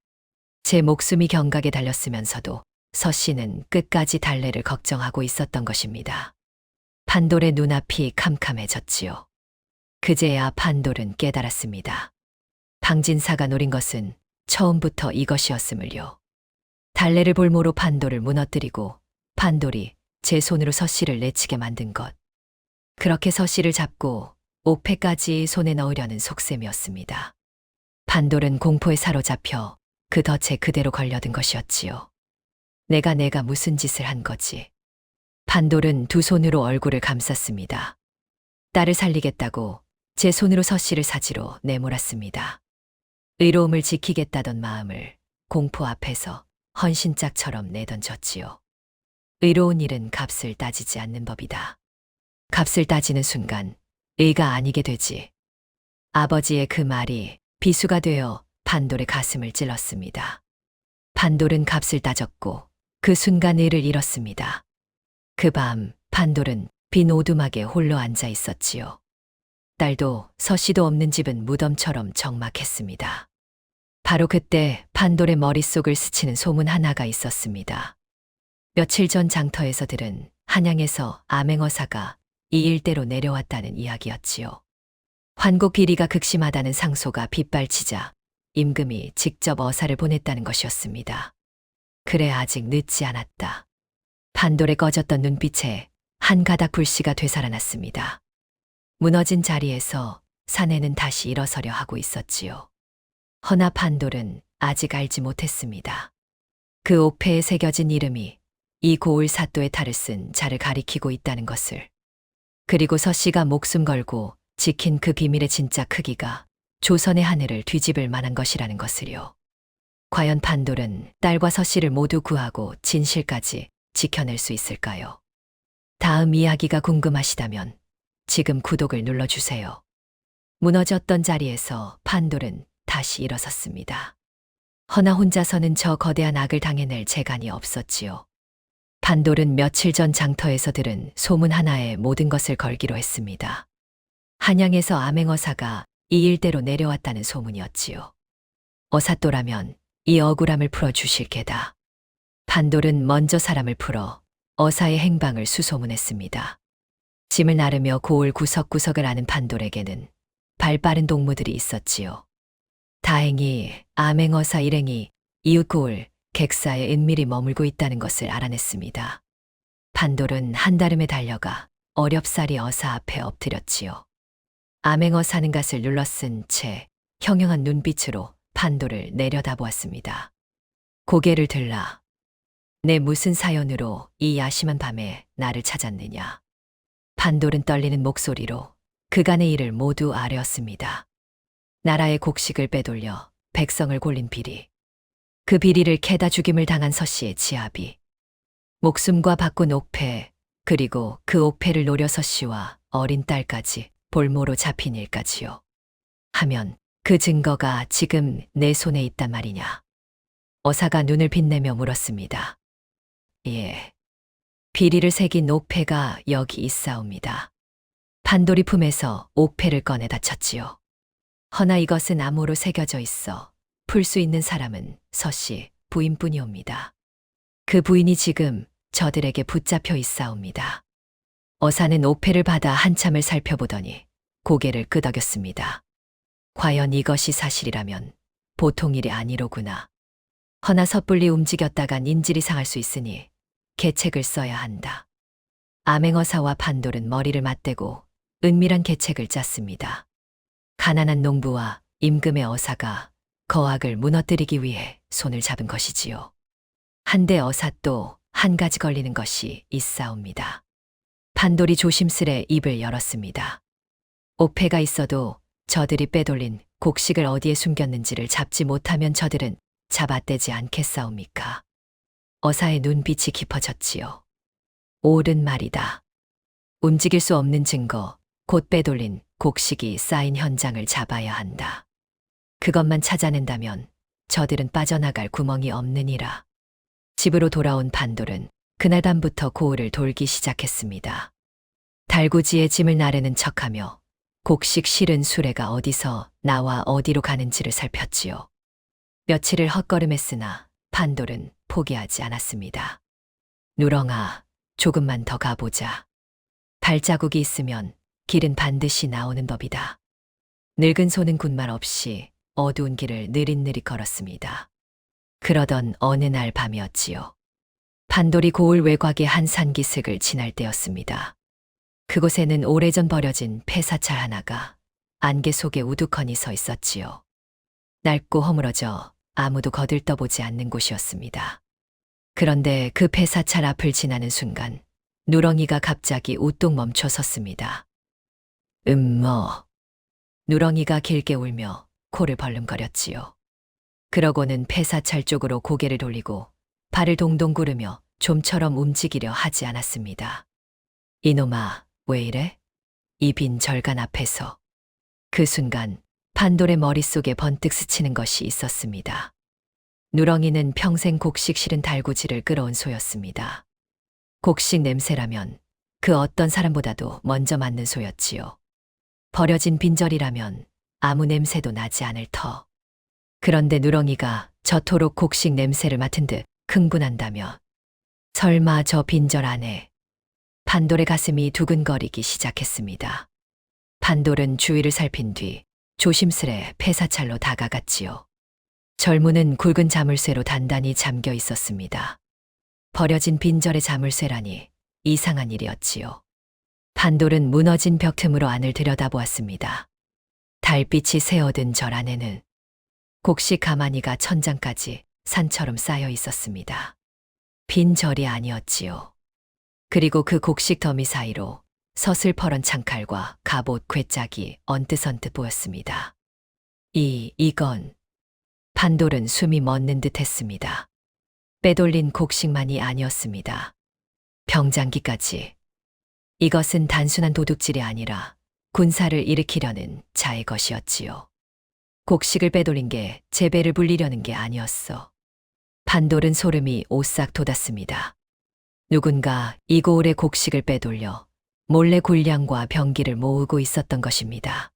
제 목숨이 경각에 달렸으면서도 서씨는 끝까지 달래를 걱정하고 있었던 것입니다. 판돌의 눈앞이 캄캄해졌지요. 그제야 판돌은 깨달았습니다. 방진사가 노린 것은 처음부터 이것이었음을요. 달래를 볼모로 판돌을 무너뜨리고 판돌이 제 손으로 서씨를 내치게 만든 것. 그렇게 서씨를 잡고 옥패까지 손에 넣으려는 속셈이었습니다. 판돌은 공포에 사로잡혀 그 덫에 그대로 걸려든 것이었지요. 내가 무슨 짓을 한 거지. 판돌은 두 손으로 얼굴을 감쌌습니다. 딸을 살리겠다고 제 손으로 서씨를 사지로 내몰았습니다. 의로움을 지키겠다던 마음을 공포 앞에서 헌신짝처럼 내던졌지요. 의로운 일은 값을 따지지 않는 법이다. 값을 따지는 순간 의가 아니게 되지. 아버지의 그 말이 비수가 되어 판돌의 가슴을 찔렀습니다. 판돌은 값을 따졌고 그 순간 의를 잃었습니다. 그 밤 판돌은 빈 오두막에 홀로 앉아 있었지요. 딸도 서씨도 없는 집은 무덤처럼 적막했습니다. 바로 그때 판돌의 머릿속을 스치는 소문 하나가 있었습니다. 며칠 전 장터에서 들은 한양에서 암행어사가 이 일대로 내려왔다는 이야기였지요. 환곡 비리가 극심하다는 상소가 빗발치자 임금이 직접 어사를 보냈다는 것이었습니다. 그래 아직 늦지 않았다. 판돌의 꺼졌던 눈빛에 한 가닥 불씨가 되살아났습니다. 무너진 자리에서 사내는 다시 일어서려 하고 있었지요. 허나 판돌은 아직 알지 못했습니다. 그 옥패에 새겨진 이름이 이 고을 사또의 탈을 쓴 자를 가리키고 있다는 것을. 그리고 서씨가 목숨 걸고 지킨 그 비밀의 진짜 크기가 조선의 하늘을 뒤집을 만한 것이라는 것을요. 과연 판돌은 딸과 서씨를 모두 구하고 진실까지 지켜낼 수 있을까요? 다음 이야기가 궁금하시다면 지금 구독을 눌러주세요. 무너졌던 자리에서 판돌은 다시 일어섰습니다. 허나 혼자서는 저 거대한 악을 당해낼 재간이 없었지요. 판돌은 며칠 전 장터에서 들은 소문 하나에 모든 것을 걸기로 했습니다. 한양에서 암행어사가 이 일대로 내려왔다는 소문이었지요. 어사또라면 이 억울함을 풀어주실 게다. 판돌은 먼저 사람을 풀어 어사의 행방을 수소문했습니다. 짐을 나르며 고을 구석구석을 아는 판돌에게는 발빠른 동무들이 있었지요. 다행히 암행어사 일행이 이웃 고을 객사에 은밀히 머물고 있다는 것을 알아냈습니다. 판돌은 한달음에 달려가 어렵사리 어사 앞에 엎드렸지요. 암행어사는 갓을 눌러쓴 채 형형한 눈빛으로 판돌을 내려다보았습니다. 고개를 들라. 내 무슨 사연으로 이 야심한 밤에 나를 찾았느냐. 판돌은 떨리는 목소리로 그간의 일을 모두 아뢰었습니다. 나라의 곡식을 빼돌려 백성을 골린 비리. 그 비리를 캐다 죽임을 당한 서씨의 지아비. 목숨과 바꾼 옥패, 그리고 그 옥패를 노려 서씨와 어린 딸까지 볼모로 잡힌 일까지요. 하면 그 증거가 지금 내 손에 있단 말이냐. 어사가 눈을 빛내며 물었습니다. 예. 비리를 새긴 옥패가 여기 있사옵니다. 판돌이 품에서 옥패를 꺼내다 쳤지요. 허나 이것은 암호로 새겨져 있어 풀 수 있는 사람은 서씨 부인뿐이옵니다. 그 부인이 지금 저들에게 붙잡혀 있사옵니다. 어사는 옥패를 받아 한참을 살펴보더니 고개를 끄덕였습니다. 과연 이것이 사실이라면 보통 일이 아니로구나. 허나 섣불리 움직였다간 인질이 상할 수 있으니 계책을 써야 한다. 암행어사와 판돌은 머리를 맞대고 은밀한 계책을 짰습니다. 가난한 농부와 임금의 어사가 거악을 무너뜨리기 위해 손을 잡은 것이지요. 한데 어사 또 한 가지 걸리는 것이 있사옵니다. 판돌이 조심스레 입을 열었습니다. 옥패가 있어도 저들이 빼돌린 곡식을 어디에 숨겼는지를 잡지 못하면 저들은 잡아떼지 않겠사옵니까? 어사의 눈빛이 깊어졌지요. 옳은 말이다. 움직일 수 없는 증거, 곧 빼돌린 곡식이 쌓인 현장을 잡아야 한다. 그것만 찾아낸다면 저들은 빠져나갈 구멍이 없느니라. 집으로 돌아온 판돌은 그날 밤부터 고을을 돌기 시작했습니다. 달구지에 짐을 나르는 척하며 곡식 실은 수레가 어디서 나와 어디로 가는지를 살폈지요. 며칠을 헛걸음했으나 판돌은 포기하지 않았습니다. 누렁아, 조금만 더 가보자. 발자국이 있으면 길은 반드시 나오는 법이다. 늙은 소는 군말 없이 어두운 길을 느릿느릿 걸었습니다. 그러던 어느 날 밤이었지요. 판돌이 고을 외곽의 한 산기슭을 지날 때였습니다. 그곳에는 오래전 버려진 폐사찰 하나가 안개 속에 우두커니 서 있었지요. 낡고 허물어져 아무도 거들떠보지 않는 곳이었습니다. 그런데 그 폐사찰 앞을 지나는 순간 누렁이가 갑자기 우뚝 멈춰 섰습니다. 누렁이가 길게 울며 코를 벌름거렸지요. 그러고는 폐사찰 쪽으로 고개를 돌리고 발을 동동 구르며 좀처럼 움직이려 하지 않았습니다. 이놈아, 왜 이래? 이 빈 절간 앞에서. 그 순간 판돌의 머릿속에 번뜩 스치는 것이 있었습니다. 누렁이는 평생 곡식 실은 달구지를 끌어온 소였습니다. 곡식 냄새라면 그 어떤 사람보다도 먼저 맡는 소였지요. 버려진 빈절이라면 아무 냄새도 나지 않을 터. 그런데 누렁이가 저토록 곡식 냄새를 맡은 듯 흥분한다며 설마 저 빈절 안에. 판돌의 가슴이 두근거리기 시작했습니다. 판돌은 주위를 살핀 뒤 조심스레 폐사찰로 다가갔지요. 절문은 굵은 자물쇠로 단단히 잠겨 있었습니다. 버려진 빈절의 자물쇠라니 이상한 일이었지요. 판돌은 무너진 벽 틈으로 안을 들여다보았습니다. 달빛이 새어든 절 안에는 곡식 가마니가 천장까지 산처럼 쌓여 있었습니다. 빈 절이 아니었지요. 그리고 그 곡식 더미 사이로 서슬퍼런 창칼과 갑옷 괴짝이 언뜻언뜻 보였습니다. 이건. 판돌은 숨이 멎는 듯 했습니다. 빼돌린 곡식만이 아니었습니다. 병장기까지. 이것은 단순한 도둑질이 아니라 군사를 일으키려는 자의 것이었지요. 곡식을 빼돌린 게 재배를 불리려는 게 아니었어. 판돌은 소름이 오싹 돋았습니다. 누군가 이 고을의 곡식을 빼돌려 몰래 군량과 병기를 모으고 있었던 것입니다.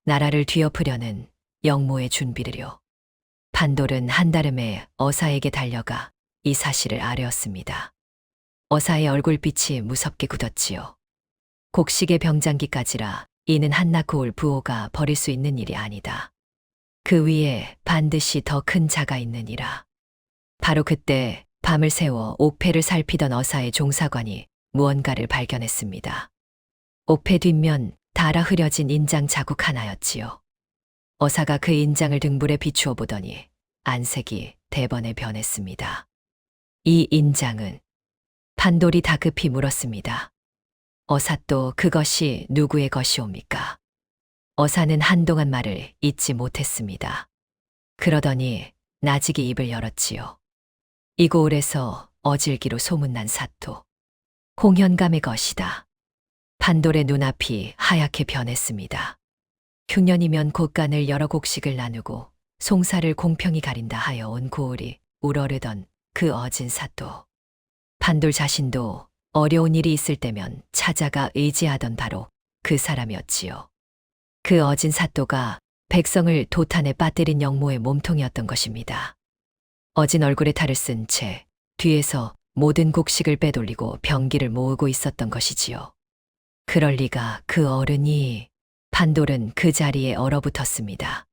나라를 뒤엎으려는 영모의 준비를요. 판돌은 한달음에 어사에게 달려가 이 사실을 아뢰었습니다. 어사의 얼굴빛이 무섭게 굳었지요. 곡식의 병장기까지라 이는 한나고울 부호가 벌일 수 있는 일이 아니다. 그 위에 반드시 더 큰 자가 있느니라. 바로 그때 밤을 새워 옥패를 살피던 어사의 종사관이 무언가를 발견했습니다. 옥패 뒷면 닳아 흐려진 인장 자국 하나였지요. 어사가 그 인장을 등불에 비추어 보더니 안색이 대번에 변했습니다. 이 인장은? 판돌이 다급히 물었습니다. 어사 또 그것이 누구의 것이옵니까? 어사는 한동안 말을 잇지 못했습니다. 그러더니 나직이 입을 열었지요. 이 고을에서 어질기로 소문난 사토. 홍현감의 것이다. 판돌의 눈앞이 하얗게 변했습니다. 흉년이면 곳간을 여러 곡식을 나누고 송사를 공평히 가린다 하여 온 고을이 우러르던 그 어진 사또. 판돌 자신도 어려운 일이 있을 때면 찾아가 의지하던 바로 그 사람이었지요. 그 어진 사또가 백성을 도탄에 빠뜨린 영모의 몸통이었던 것입니다. 어진 얼굴에 탈을 쓴 채 뒤에서 모든 곡식을 빼돌리고 병기를 모으고 있었던 것이지요. 그럴 리가. 그 어른이. 판돌은 그 자리에 얼어붙었습니다.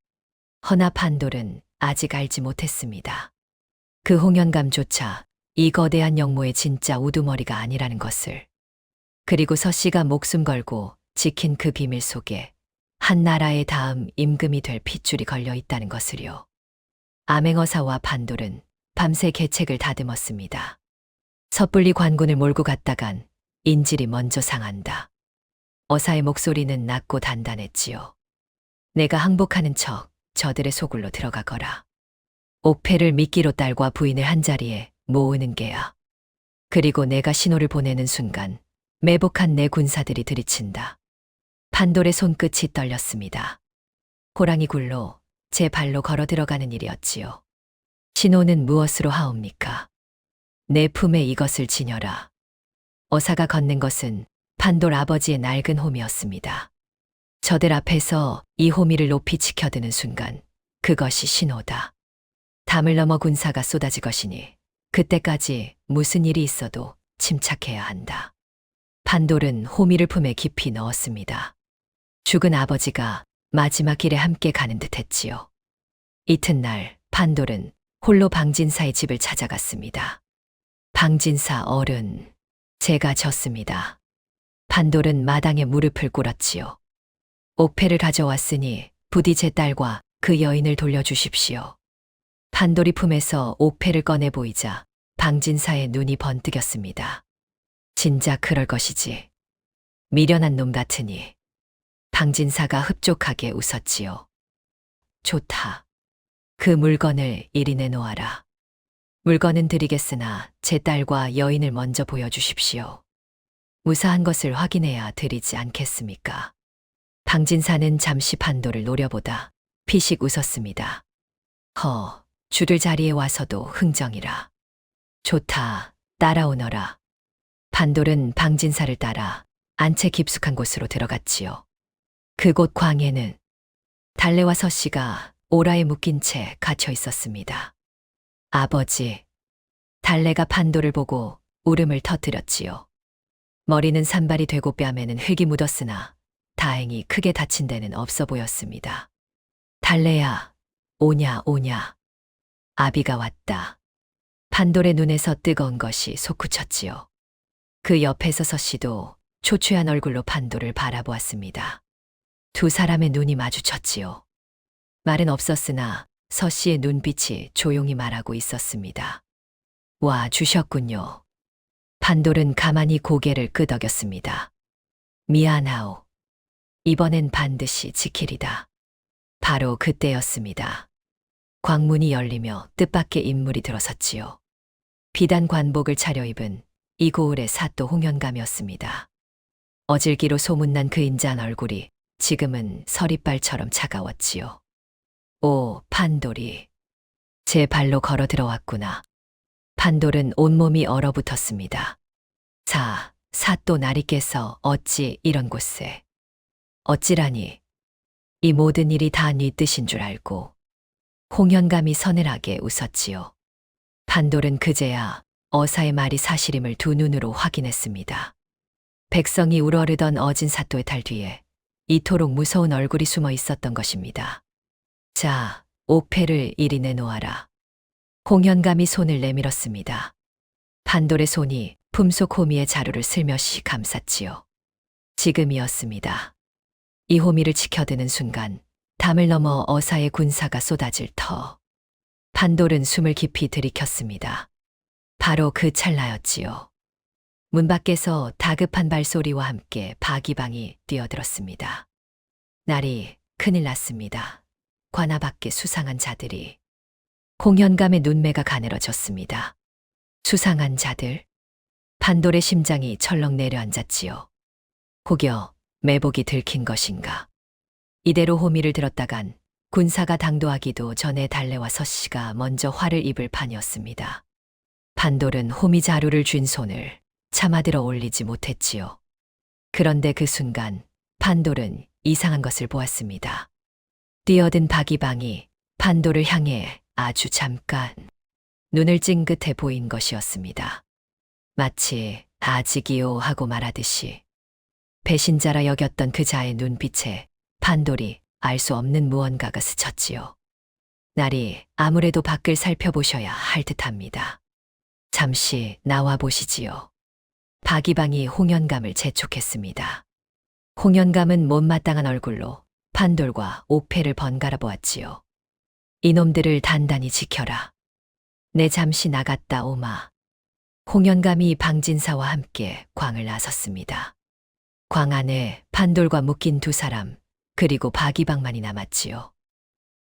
허나 판돌은 아직 알지 못했습니다. 그 홍연감조차 이 거대한 영모의 진짜 우두머리가 아니라는 것을. 그리고 서씨가 목숨 걸고 지킨 그 비밀 속에 한 나라의 다음 임금이 될 핏줄이 걸려 있다는 것을요. 암행어사와 판돌은 밤새 계책을 다듬었습니다. 섣불리 관군을 몰고 갔다간 인질이 먼저 상한다. 어사의 목소리는 낮고 단단했지요. 내가 항복하는 척 저들의 소굴로 들어가거라. 옥패를 미끼로 딸과 부인을 한자리에 모으는 게야. 그리고 내가 신호를 보내는 순간 매복한 내 군사들이 들이친다. 판돌의 손끝이 떨렸습니다. 호랑이 굴로 제 발로 걸어 들어가는 일이었지요. 신호는 무엇으로 하옵니까? 내 품에 이것을 지녀라. 어사가 건넨 것은 판돌 아버지의 낡은 홈이었습니다. 저들 앞에서 이 호미를 높이 치켜드는 순간 그것이 신호다. 담을 넘어 군사가 쏟아질 것이니 그때까지 무슨 일이 있어도 침착해야 한다. 판돌은 호미를 품에 깊이 넣었습니다. 죽은 아버지가 마지막 길에 함께 가는 듯 했지요. 이튿날 판돌은 홀로 방진사의 집을 찾아갔습니다. 방진사 어른, 제가 졌습니다. 판돌은 마당에 무릎을 꿇었지요. 옥패를 가져왔으니 부디 제 딸과 그 여인을 돌려주십시오. 판돌이 품에서 옥패를 꺼내 보이자 방진사의 눈이 번뜩였습니다. 진작 그럴 것이지. 미련한 놈 같으니. 방진사가 흡족하게 웃었지요. 좋다. 그 물건을 이리 내놓아라. 물건은 드리겠으나 제 딸과 여인을 먼저 보여주십시오. 무사한 것을 확인해야 드리지 않겠습니까? 방진사는 잠시 판도를 노려보다 피식 웃었습니다. 주들 자리에 와서도 흥정이라. 좋다, 따라오너라. 판돌은 방진사를 따라 안채 깊숙한 곳으로 들어갔지요. 그곳 광에는 달래와 서씨가 오라에 묶인 채 갇혀 있었습니다. 아버지, 달래가 판돌을 보고 울음을 터뜨렸지요. 머리는 산발이 되고 뺨에는 흙이 묻었으나 다행히 크게 다친 데는 없어 보였습니다. 달래야, 오냐 오냐. 아비가 왔다. 판돌의 눈에서 뜨거운 것이 솟구쳤지요. 그 옆에서 서씨도 초췌한 얼굴로 판돌을 바라보았습니다. 두 사람의 눈이 마주쳤지요. 말은 없었으나 서씨의 눈빛이 조용히 말하고 있었습니다. 와 주셨군요. 판돌은 가만히 고개를 끄덕였습니다. 미안하오. 이번엔 반드시 지키리다. 바로 그때였습니다. 광문이 열리며 뜻밖의 인물이 들어섰지요. 비단 관복을 차려입은 이고을의 사또 홍현감이었습니다. 어질기로 소문난 그 인자한 얼굴이 지금은 서리발처럼 차가웠지요. 오, 판돌이. 제 발로 걸어 들어왔구나. 판돌은 온몸이 얼어붙었습니다. 사또 나리께서 어찌 이런 곳에. 어찌라니. 이 모든 일이 다 네 뜻인 줄 알고. 홍현감이 서늘하게 웃었지요. 판돌은 그제야 어사의 말이 사실임을 두 눈으로 확인했습니다. 백성이 우러르던 어진 사또의 탈 뒤에 이토록 무서운 얼굴이 숨어 있었던 것입니다. 자, 옥패를 이리 내놓아라. 홍현감이 손을 내밀었습니다. 판돌의 손이 품속 호미의 자루를 슬며시 감쌌지요. 지금이었습니다. 이 호미를 치켜드는 순간 담을 넘어 어사의 군사가 쏟아질 터. 판돌은 숨을 깊이 들이켰습니다. 바로 그 찰나였지요. 문 밖에서 다급한 발소리와 함께 바기방이 뛰어들었습니다. 날이 큰일 났습니다. 관아 밖에 수상한 자들이. 홍현감의 눈매가 가늘어졌습니다. 수상한 자들? 판돌의 심장이 철렁 내려앉았지요. 혹여 매복이 들킨 것인가. 이대로 호미를 들었다간 군사가 당도하기도 전에 달래와 서씨가 먼저 화를 입을 판이었습니다. 판돌은 호미 자루를 쥔 손을 차마 들어 올리지 못했지요. 그런데 그 순간 판돌은 이상한 것을 보았습니다. 뛰어든 바기방이 판돌을 향해 아주 잠깐 눈을 찡긋해 보인 것이었습니다. 마치 아직이요 하고 말하듯이. 배신자라 여겼던 그 자의 눈빛에 판돌이 알 수 없는 무언가가 스쳤지요. 날이 아무래도 밖을 살펴보셔야 할 듯합니다. 잠시 나와 보시지요. 바기방이 홍현감을 재촉했습니다. 홍현감은 못마땅한 얼굴로 판돌과 옥패를 번갈아 보았지요. 이놈들을 단단히 지켜라. 내 잠시 나갔다 오마. 홍현감이 방진사와 함께 광을 나섰습니다. 광 안에 판돌과 묶인 두 사람, 그리고 바기방만이 남았지요.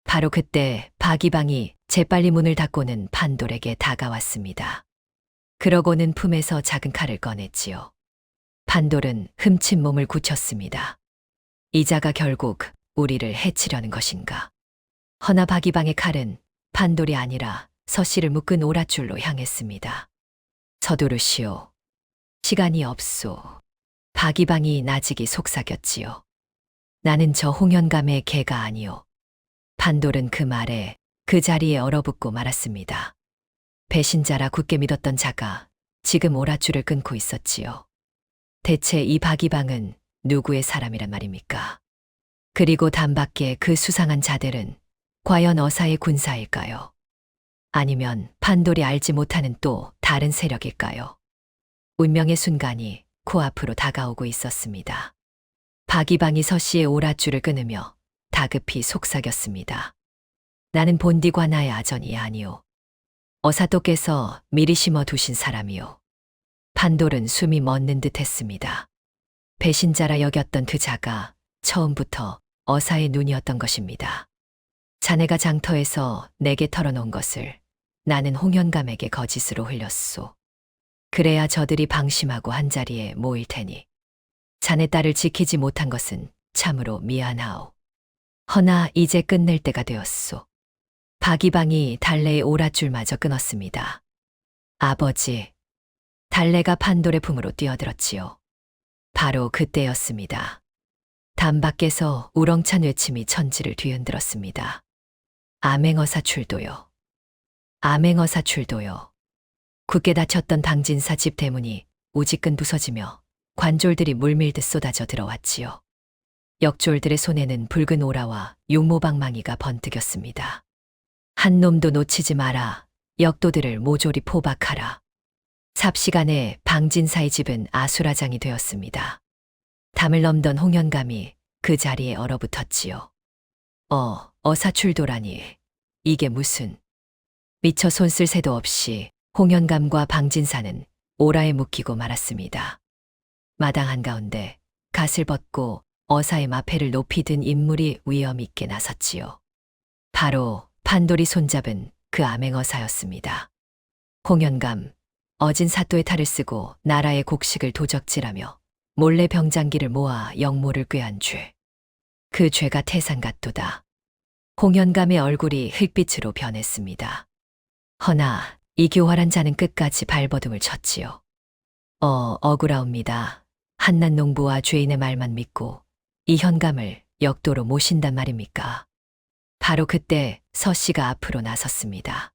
바로 그때 바기방이 재빨리 문을 닫고는 판돌에게 다가왔습니다. 그러고는 품에서 작은 칼을 꺼냈지요. 판돌은 흠친 몸을 굳혔습니다. 이자가 결국 우리를 해치려는 것인가. 허나 바기방의 칼은 판돌이 아니라 서씨를 묶은 오랏줄로 향했습니다. 서두르시오. 시간이 없소. 바기방이 나직이 속삭였지요. 나는 저 홍현감의 개가 아니오. 판돌은 그 말에 그 자리에 얼어붙고 말았습니다. 배신자라 굳게 믿었던 자가 지금 오랏줄을 끊고 있었지요. 대체 이 바기방은 누구의 사람이란 말입니까? 그리고 단밖에 그 수상한 자들은 과연 어사의 군사일까요? 아니면 판돌이 알지 못하는 또 다른 세력일까요? 운명의 순간이 코앞으로 다가오고 있었습니다. 바기방이 서씨의 오랏줄을 끊으며 다급히 속삭였습니다. 나는 본디 관아의 아전이 아니오. 어사또께서 미리 심어 두신 사람이오. 판돌은 숨이 멎는 듯 했습니다. 배신자라 여겼던 그 자가 처음부터 어사의 눈이었던 것입니다. 자네가 장터에서 내게 털어놓은 것을 나는 홍현감에게 거짓으로 흘렸소. 그래야 저들이 방심하고 한자리에 모일 테니 자네 딸을 지키지 못한 것은 참으로 미안하오. 허나 이제 끝낼 때가 되었소. 박이방이 달래의 오랏줄마저 끊었습니다. 아버지, 달래가 판돌의 품으로 뛰어들었지요. 바로 그때였습니다. 담 밖에서 우렁찬 외침이 천지를 뒤흔들었습니다. 암행어사 출도요. 암행어사 출도요. 굳게 닫혔던 당진사 집 대문이 우지끈 부서지며 관졸들이 물밀듯 쏟아져 들어왔지요. 역졸들의 손에는 붉은 오라와 용모방망이가 번뜩였습니다. 한 놈도 놓치지 마라. 역도들을 모조리 포박하라. 삽시간에 방진사의 집은 아수라장이 되었습니다. 담을 넘던 홍현감이 그 자리에 얼어붙었지요. 어사출도라니. 이게 무슨. 미처 손쓸 새도 없이 홍현감과 방진사는 오라에 묶이고 말았습니다. 마당 한가운데 갓을 벗고 어사의 마패를 높이 든 인물이 위엄 있게 나섰지요. 바로 판돌이 손잡은 그 암행어사였습니다. 홍현감, 어진 사또의 탈을 쓰고 나라의 곡식을 도적질하며 몰래 병장기를 모아 영모를 꾀한 죄. 그 죄가 태산 같도다. 홍현감의 얼굴이 흙빛으로 변했습니다. 허나 이 교활한 자는 끝까지 발버둥을 쳤지요. 억울하옵니다. 한낱 농부와 죄인의 말만 믿고 이 현감을 역도로 모신단 말입니까? 바로 그때 서 씨가 앞으로 나섰습니다.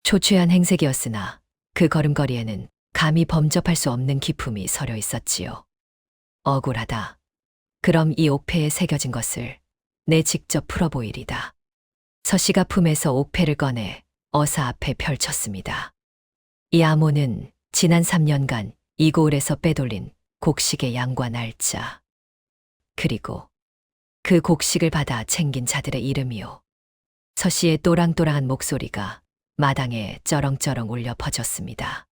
초췌한 행색이었으나 그 걸음걸이에는 감히 범접할 수 없는 기품이 서려 있었지요. 억울하다. 그럼 이 옥패에 새겨진 것을 내 직접 풀어보이리다. 서 씨가 품에서 옥패를 꺼내 어사 앞에 펼쳤습니다. 이 암호는 지난 3년간 이 고을에서 빼돌린 곡식의 양과 날짜, 그리고 그 곡식을 받아 챙긴 자들의 이름이요. 서 씨의 또랑또랑한 목소리가 마당에 쩌렁쩌렁 울려 퍼졌습니다.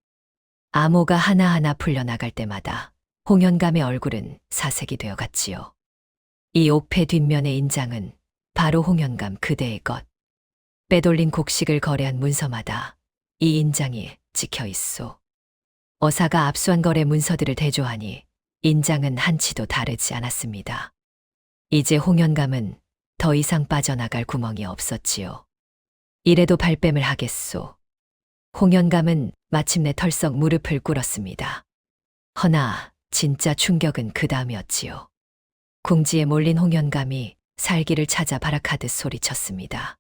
암호가 하나하나 풀려나갈 때마다 홍현감의 얼굴은 사색이 되어 갔지요. 이 옥패 뒷면의 인장은 바로 홍현감 그대의 것. 빼돌린 곡식을 거래한 문서마다 이 인장이 찍혀 있소. 어사가 압수한 거래 문서들을 대조하니 인장은 한치도 다르지 않았습니다. 이제 홍현감은 더 이상 빠져나갈 구멍이 없었지요. 이래도 발뺌을 하겠소. 홍현감은 마침내 털썩 무릎을 꿇었습니다. 허나 진짜 충격은 그 다음이었지요. 궁지에 몰린 홍현감이 살기를 찾아 발악하듯 소리쳤습니다.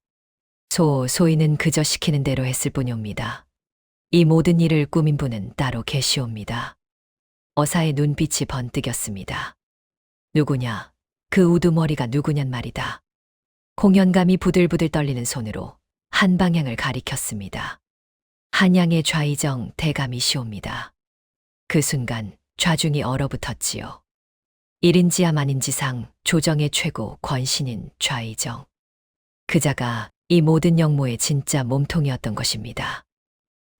소인은 그저 시키는 대로 했을 뿐이옵니다. 이 모든 일을 꾸민 분은 따로 계시옵니다. 어사의 눈빛이 번뜩였습니다. 누구냐? 그 우두머리가 누구냔 말이다. 홍현감이 부들부들 떨리는 손으로 한 방향을 가리켰습니다. 한양의 좌이정 대감이시옵니다. 그 순간 좌중이 얼어붙었지요. 1인지야 만인지상 조정의 최고 권신인 좌이정. 그자가 이 모든 영모의 진짜 몸통이었던 것입니다.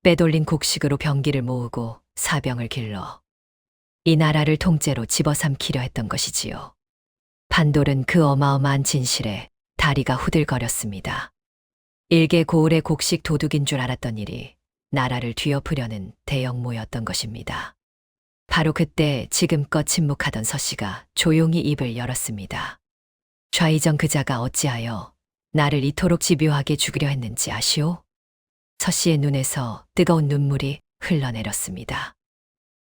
빼돌린 곡식으로 병기를 모으고 사병을 길러 이 나라를 통째로 집어삼키려 했던 것이지요. 판돌은 그 어마어마한 진실에 다리가 후들거렸습니다. 일개 고을의 곡식 도둑인 줄 알았던 일이 나라를 뒤엎으려는 대영모였던 것입니다. 바로 그때 지금껏 침묵하던 서 씨가 조용히 입을 열었습니다. 좌이정 그자가 어찌하여 나를 이토록 집요하게 죽이려 했는지 아시오? 서 씨의 눈에서 뜨거운 눈물이 흘러내렸습니다.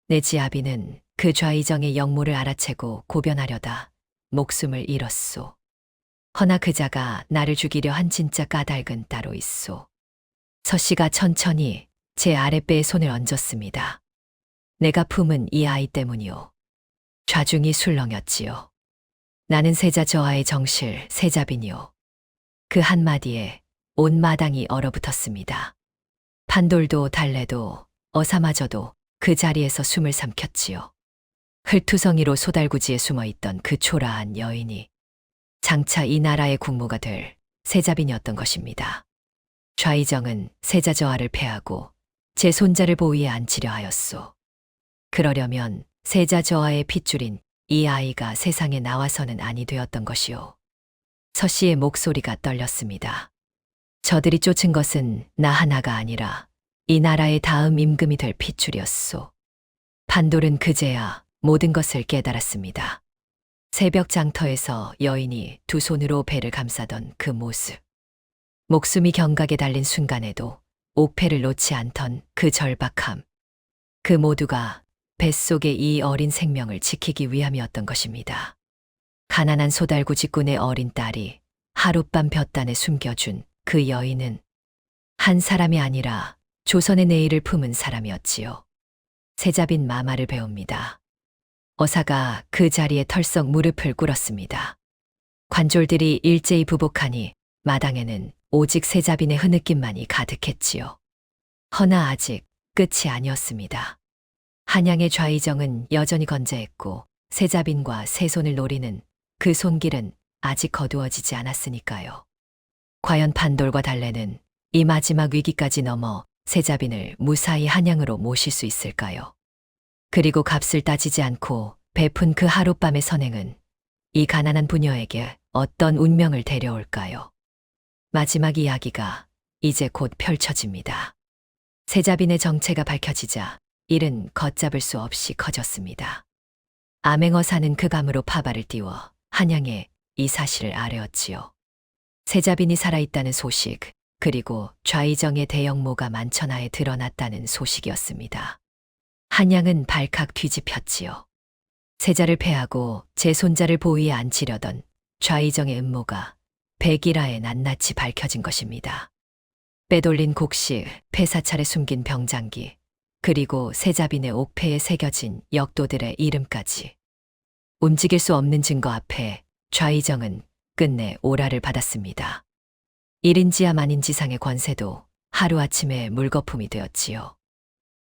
내 지아비는 그 좌이정의 영모를 알아채고 고변하려다 목숨을 잃었소. 허나 그자가 나를 죽이려 한 진짜 까닭은 따로 있소. 서 씨가 천천히 제 아랫배에 손을 얹었습니다. 내가 품은 이 아이 때문이오. 좌중이 술렁였지요. 나는 세자 저하의 정실 세자빈이오. 그 한마디에 온 마당이 얼어붙었습니다. 판돌도 달래도 어사마저도 그 자리에서 숨을 삼켰지요. 흙투성이로 소달구지에 숨어있던 그 초라한 여인이 장차 이 나라의 국무가 될 세자빈이었던 것입니다. 좌이정은 세자 저하를 패하고 제 손자를 보위에 앉히려 하였소. 그러려면 세자 저하의 핏줄인 이 아이가 세상에 나와서는 아니 되었던 것이오. 서씨의 목소리가 떨렸습니다. 저들이 쫓은 것은 나 하나가 아니라 이 나라의 다음 임금이 될 핏줄이었소. 판돌은 그제야 모든 것을 깨달았습니다. 새벽 장터에서 여인이 두 손으로 배를 감싸던 그 모습. 목숨이 경각에 달린 순간에도 옥패를 놓지 않던 그 절박함. 그 모두가 뱃속의 이 어린 생명을 지키기 위함이었던 것입니다. 가난한 소달구 직군의 어린 딸이 하룻밤 볕단에 숨겨준 그 여인은 한 사람이 아니라 조선의 내일을 품은 사람이었지요. 세자빈 마마를 배웁니다. 어사가 그 자리에 털썩 무릎을 꿇었습니다. 관졸들이 일제히 부복하니 마당에는 오직 세자빈의 흐느낌만이 가득했지요. 허나 아직 끝이 아니었습니다. 한양의 좌의정은 여전히 건재했고 세자빈과 세손을 노리는 그 손길은 아직 거두어지지 않았으니까요. 과연 판돌과 달래는 이 마지막 위기까지 넘어 세자빈을 무사히 한양으로 모실 수 있을까요? 그리고 값을 따지지 않고 베푼 그 하룻밤의 선행은 이 가난한 부녀에게 어떤 운명을 데려올까요? 마지막 이야기가 이제 곧 펼쳐집니다. 세자빈의 정체가 밝혀지자 일은 걷잡을 수 없이 커졌습니다. 암행어사는 그 감으로 파발을 띄워 한양에 이 사실을 아뢰었지요. 세자빈이 살아있다는 소식, 그리고 좌의정의 대역모가 만천하에 드러났다는 소식이었습니다. 한양은 발칵 뒤집혔지요. 세자를 패하고 제 손자를 보위에 앉히려던 좌의정의 음모가 백일하에 낱낱이 밝혀진 것입니다. 빼돌린 곡식, 폐사찰에 숨긴 병장기, 그리고 세자빈의 옥패에 새겨진 역도들의 이름까지. 움직일 수 없는 증거 앞에 좌의정은 끝내 오라를 받았습니다. 1인지야 만인지상의 권세도 하루아침에 물거품이 되었지요.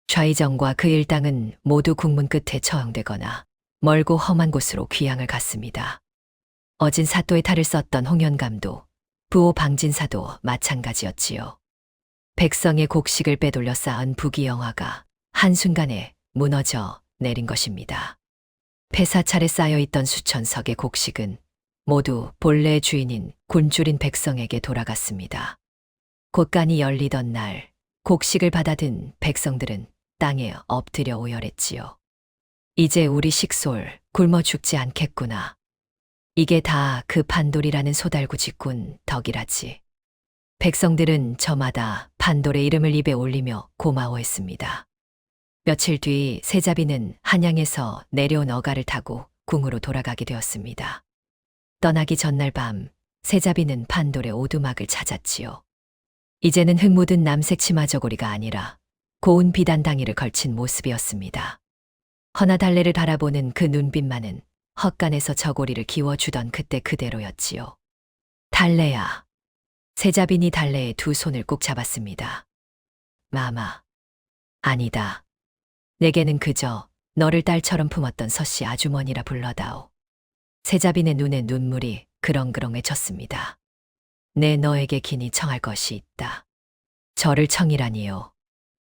좌의정과 그 일당은 모두 국문 끝에 처형되거나 멀고 험한 곳으로 귀향을 갔습니다. 어진 사또의 탈을 썼던 홍연감도 부호 방진사도 마찬가지였지요. 백성의 곡식을 빼돌려 쌓은 부귀영화가 한순간에 무너져 내린 것입니다. 폐사찰에 쌓여있던 수천 석의 곡식은 모두 본래의 주인인 굶주린 백성에게 돌아갔습니다. 곳간이 열리던 날 곡식을 받아든 백성들은 땅에 엎드려 오열했지요. 이제 우리 식솔 굶어 죽지 않겠구나. 이게 다 그 판돌이라는 소달구 직군 덕이라지. 백성들은 저마다 판돌의 이름을 입에 올리며 고마워했습니다. 며칠 뒤 세자빈은 한양에서 내려온 어가를 타고 궁으로 돌아가게 되었습니다. 떠나기 전날 밤 세자빈은 판돌의 오두막을 찾았지요. 이제는 흙 묻은 남색 치마 저고리가 아니라 고운 비단당이를 걸친 모습이었습니다. 허나 달래를 바라보는 그 눈빛만은 헛간에서 저고리를 기워주던 그때 그대로였지요. 달래야. 세자빈이 달래의 두 손을 꼭 잡았습니다. 마마. 아니다. 내게는 그저 너를 딸처럼 품었던 서씨 아주머니라 불러다오. 세자빈의 눈에 눈물이 그렁그렁 맺혔습니다. 내 너에게 긴히 청할 것이 있다. 저를 청이라니요.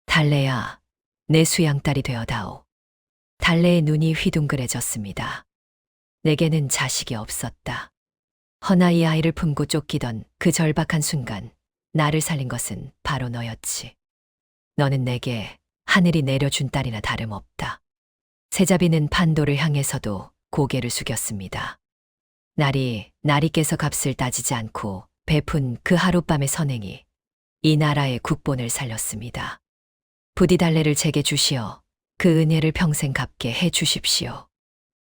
달래야, 내 수양딸이 되어다오. 달래의 눈이 휘둥그레졌습니다. 내게는 자식이 없었다. 허나 이 아이를 품고 쫓기던 그 절박한 순간 나를 살린 것은 바로 너였지. 너는 내게 하늘이 내려준 딸이나 다름없다. 세자빈은 판도를 향해서도 고개를 숙였습니다. 날이 깨서 값을 따지지 않고 베푼 그 하룻밤의 선행이 이 나라의 국본을 살렸습니다. 부디 달래를 제게 주시어 그 은혜를 평생 갚게 해 주십시오.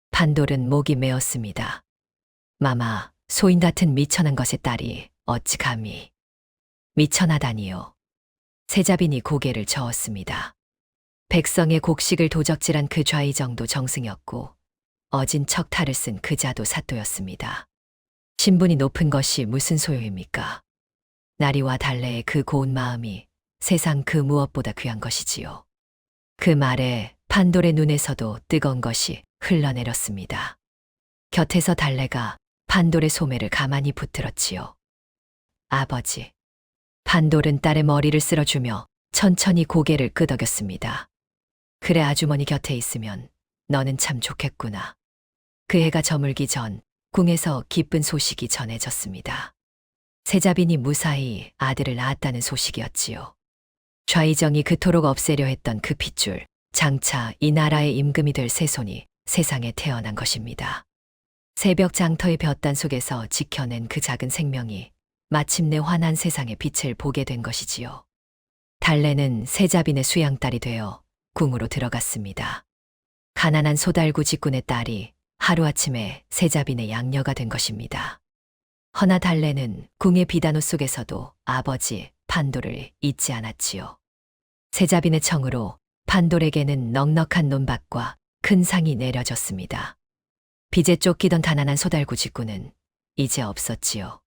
판돌은 목이 메었습니다. 마마, 소인 같은 미천한 것의 딸이 어찌 감히. 미천하다니요. 세자빈이 고개를 저었습니다. 백성의 곡식을 도적질한 그 좌의정도 정승이었고 어진 척탈을 쓴 그 자도 사또였습니다. 신분이 높은 것이 무슨 소용입니까? 나리와 달래의 그 고운 마음이 세상 그 무엇보다 귀한 것이지요. 그 말에 판돌의 눈에서도 뜨거운 것이 흘러내렸습니다. 곁에서 달래가 판돌의 소매를 가만히 붙들었지요. 아버지. 판돌은 딸의 머리를 쓸어주며 천천히 고개를 끄덕였습니다. 그래, 아주머니 곁에 있으면 너는 참 좋겠구나. 그 해가 저물기 전 궁에서 기쁜 소식이 전해졌습니다. 세자빈이 무사히 아들을 낳았다는 소식이었지요. 좌이정이 그토록 없애려 했던 그 핏줄, 장차 이 나라의 임금이 될 새손이 세상에 태어난 것입니다. 새벽 장터의 볕단 속에서 지켜낸 그 작은 생명이 마침내 환한 세상의 빛을 보게 된 것이지요. 달래는 세자빈의 수양딸이 되어 궁으로 들어갔습니다. 가난한 소달구 직군의 딸이 하루아침에 세자빈의 양녀가 된 것입니다. 허나 달래는 궁의 비단호 속에서도 아버지 판도를 잊지 않았지요. 세자빈의 청으로 판돌에게는 넉넉한 논밭과 큰 상이 내려졌습니다. 빚에 쫓기던 가난한 소달구 직군은 이제 없었지요.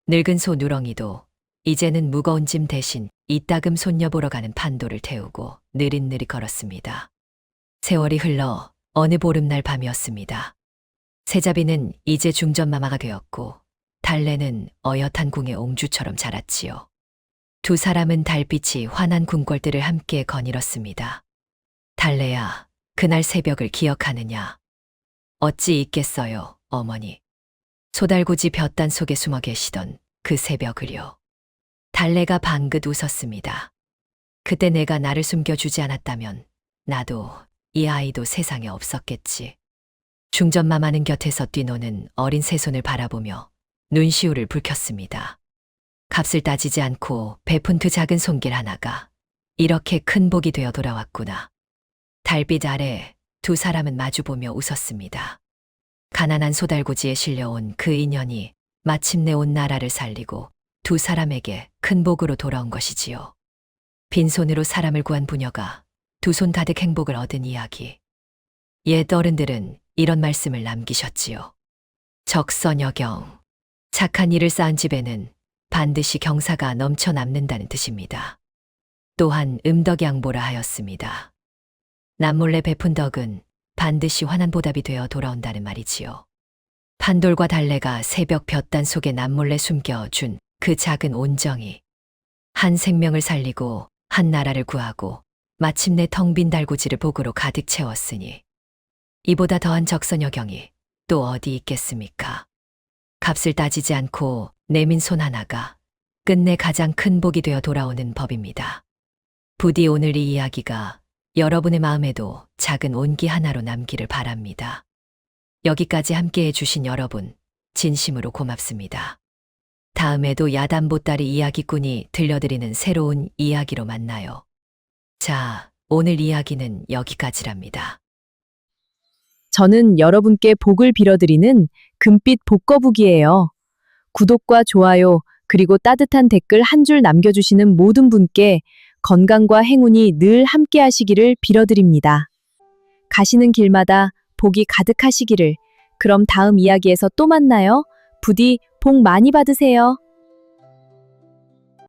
늙은 소 누렁이도 이제는 무거운 짐 대신 이따금 손녀 보러 가는 판도를 태우고 느릿느릿 걸었습니다. 세월이 흘러 어느 보름날 밤이었습니다. 세자빈은 이제 중전마마가 되었고 달래는 어엿한 궁의 옹주처럼 자랐지요. 두 사람은 달빛이 환한 궁궐들을 함께 거닐었습니다. 달래야, 그날 새벽을 기억하느냐? 어찌 잊겠어요, 어머니. 소달구지 볕단 속에 숨어 계시던 그 새벽을요. 달래가 방긋 웃었습니다. 그때 내가 나를 숨겨주지 않았다면 나도 이 아이도 세상에 없었겠지. 중전마마는 곁에서 뛰노는 어린 새손을 바라보며 눈시울을 붉혔습니다. 값을 따지지 않고 베푼 그 작은 손길 하나가 이렇게 큰 복이 되어 돌아왔구나. 달빛 아래 두 사람은 마주보며 웃었습니다. 가난한 소달구지에 실려온 그 인연이 마침내 온 나라를 살리고 두 사람에게 큰 복으로 돌아온 것이지요. 빈손으로 사람을 구한 부녀가 두 손 가득 행복을 얻은 이야기. 옛 어른들은 이런 말씀을 남기셨지요. 적선여경. 착한 일을 쌓은 집에는 반드시 경사가 넘쳐 남는다는 뜻입니다. 또한 음덕양보라 하였습니다. 남몰래 베푼 덕은 반드시 환한 보답이 되어 돌아온다는 말이지요. 판돌과 달래가 새벽 볕단 속에 남몰래 숨겨준 그 작은 온정이 한 생명을 살리고 한 나라를 구하고 마침내 텅 빈 달구지를 복으로 가득 채웠으니 이보다 더한 적선여경이 또 어디 있겠습니까? 값을 따지지 않고 내민 손 하나가 끝내 가장 큰 복이 되어 돌아오는 법입니다. 부디 오늘 이 이야기가 여러분의 마음에도 작은 온기 하나로 남기를 바랍니다. 여기까지 함께해 주신 여러분, 진심으로 고맙습니다. 다음에도 야단보따리 이야기꾼이 들려드리는 새로운 이야기로 만나요. 자, 오늘 이야기는 여기까지랍니다. 저는 여러분께 복을 빌어드리는 금빛 복거북이에요. 구독과 좋아요, 그리고 따뜻한 댓글 한 줄 남겨주시는 모든 분께 건강과 행운이 늘 함께 하시기를 빌어드립니다. 가시는 길마다 복이 가득하시기를. 그럼 다음 이야기에서 또 만나요. 부디 복 많이 받으세요.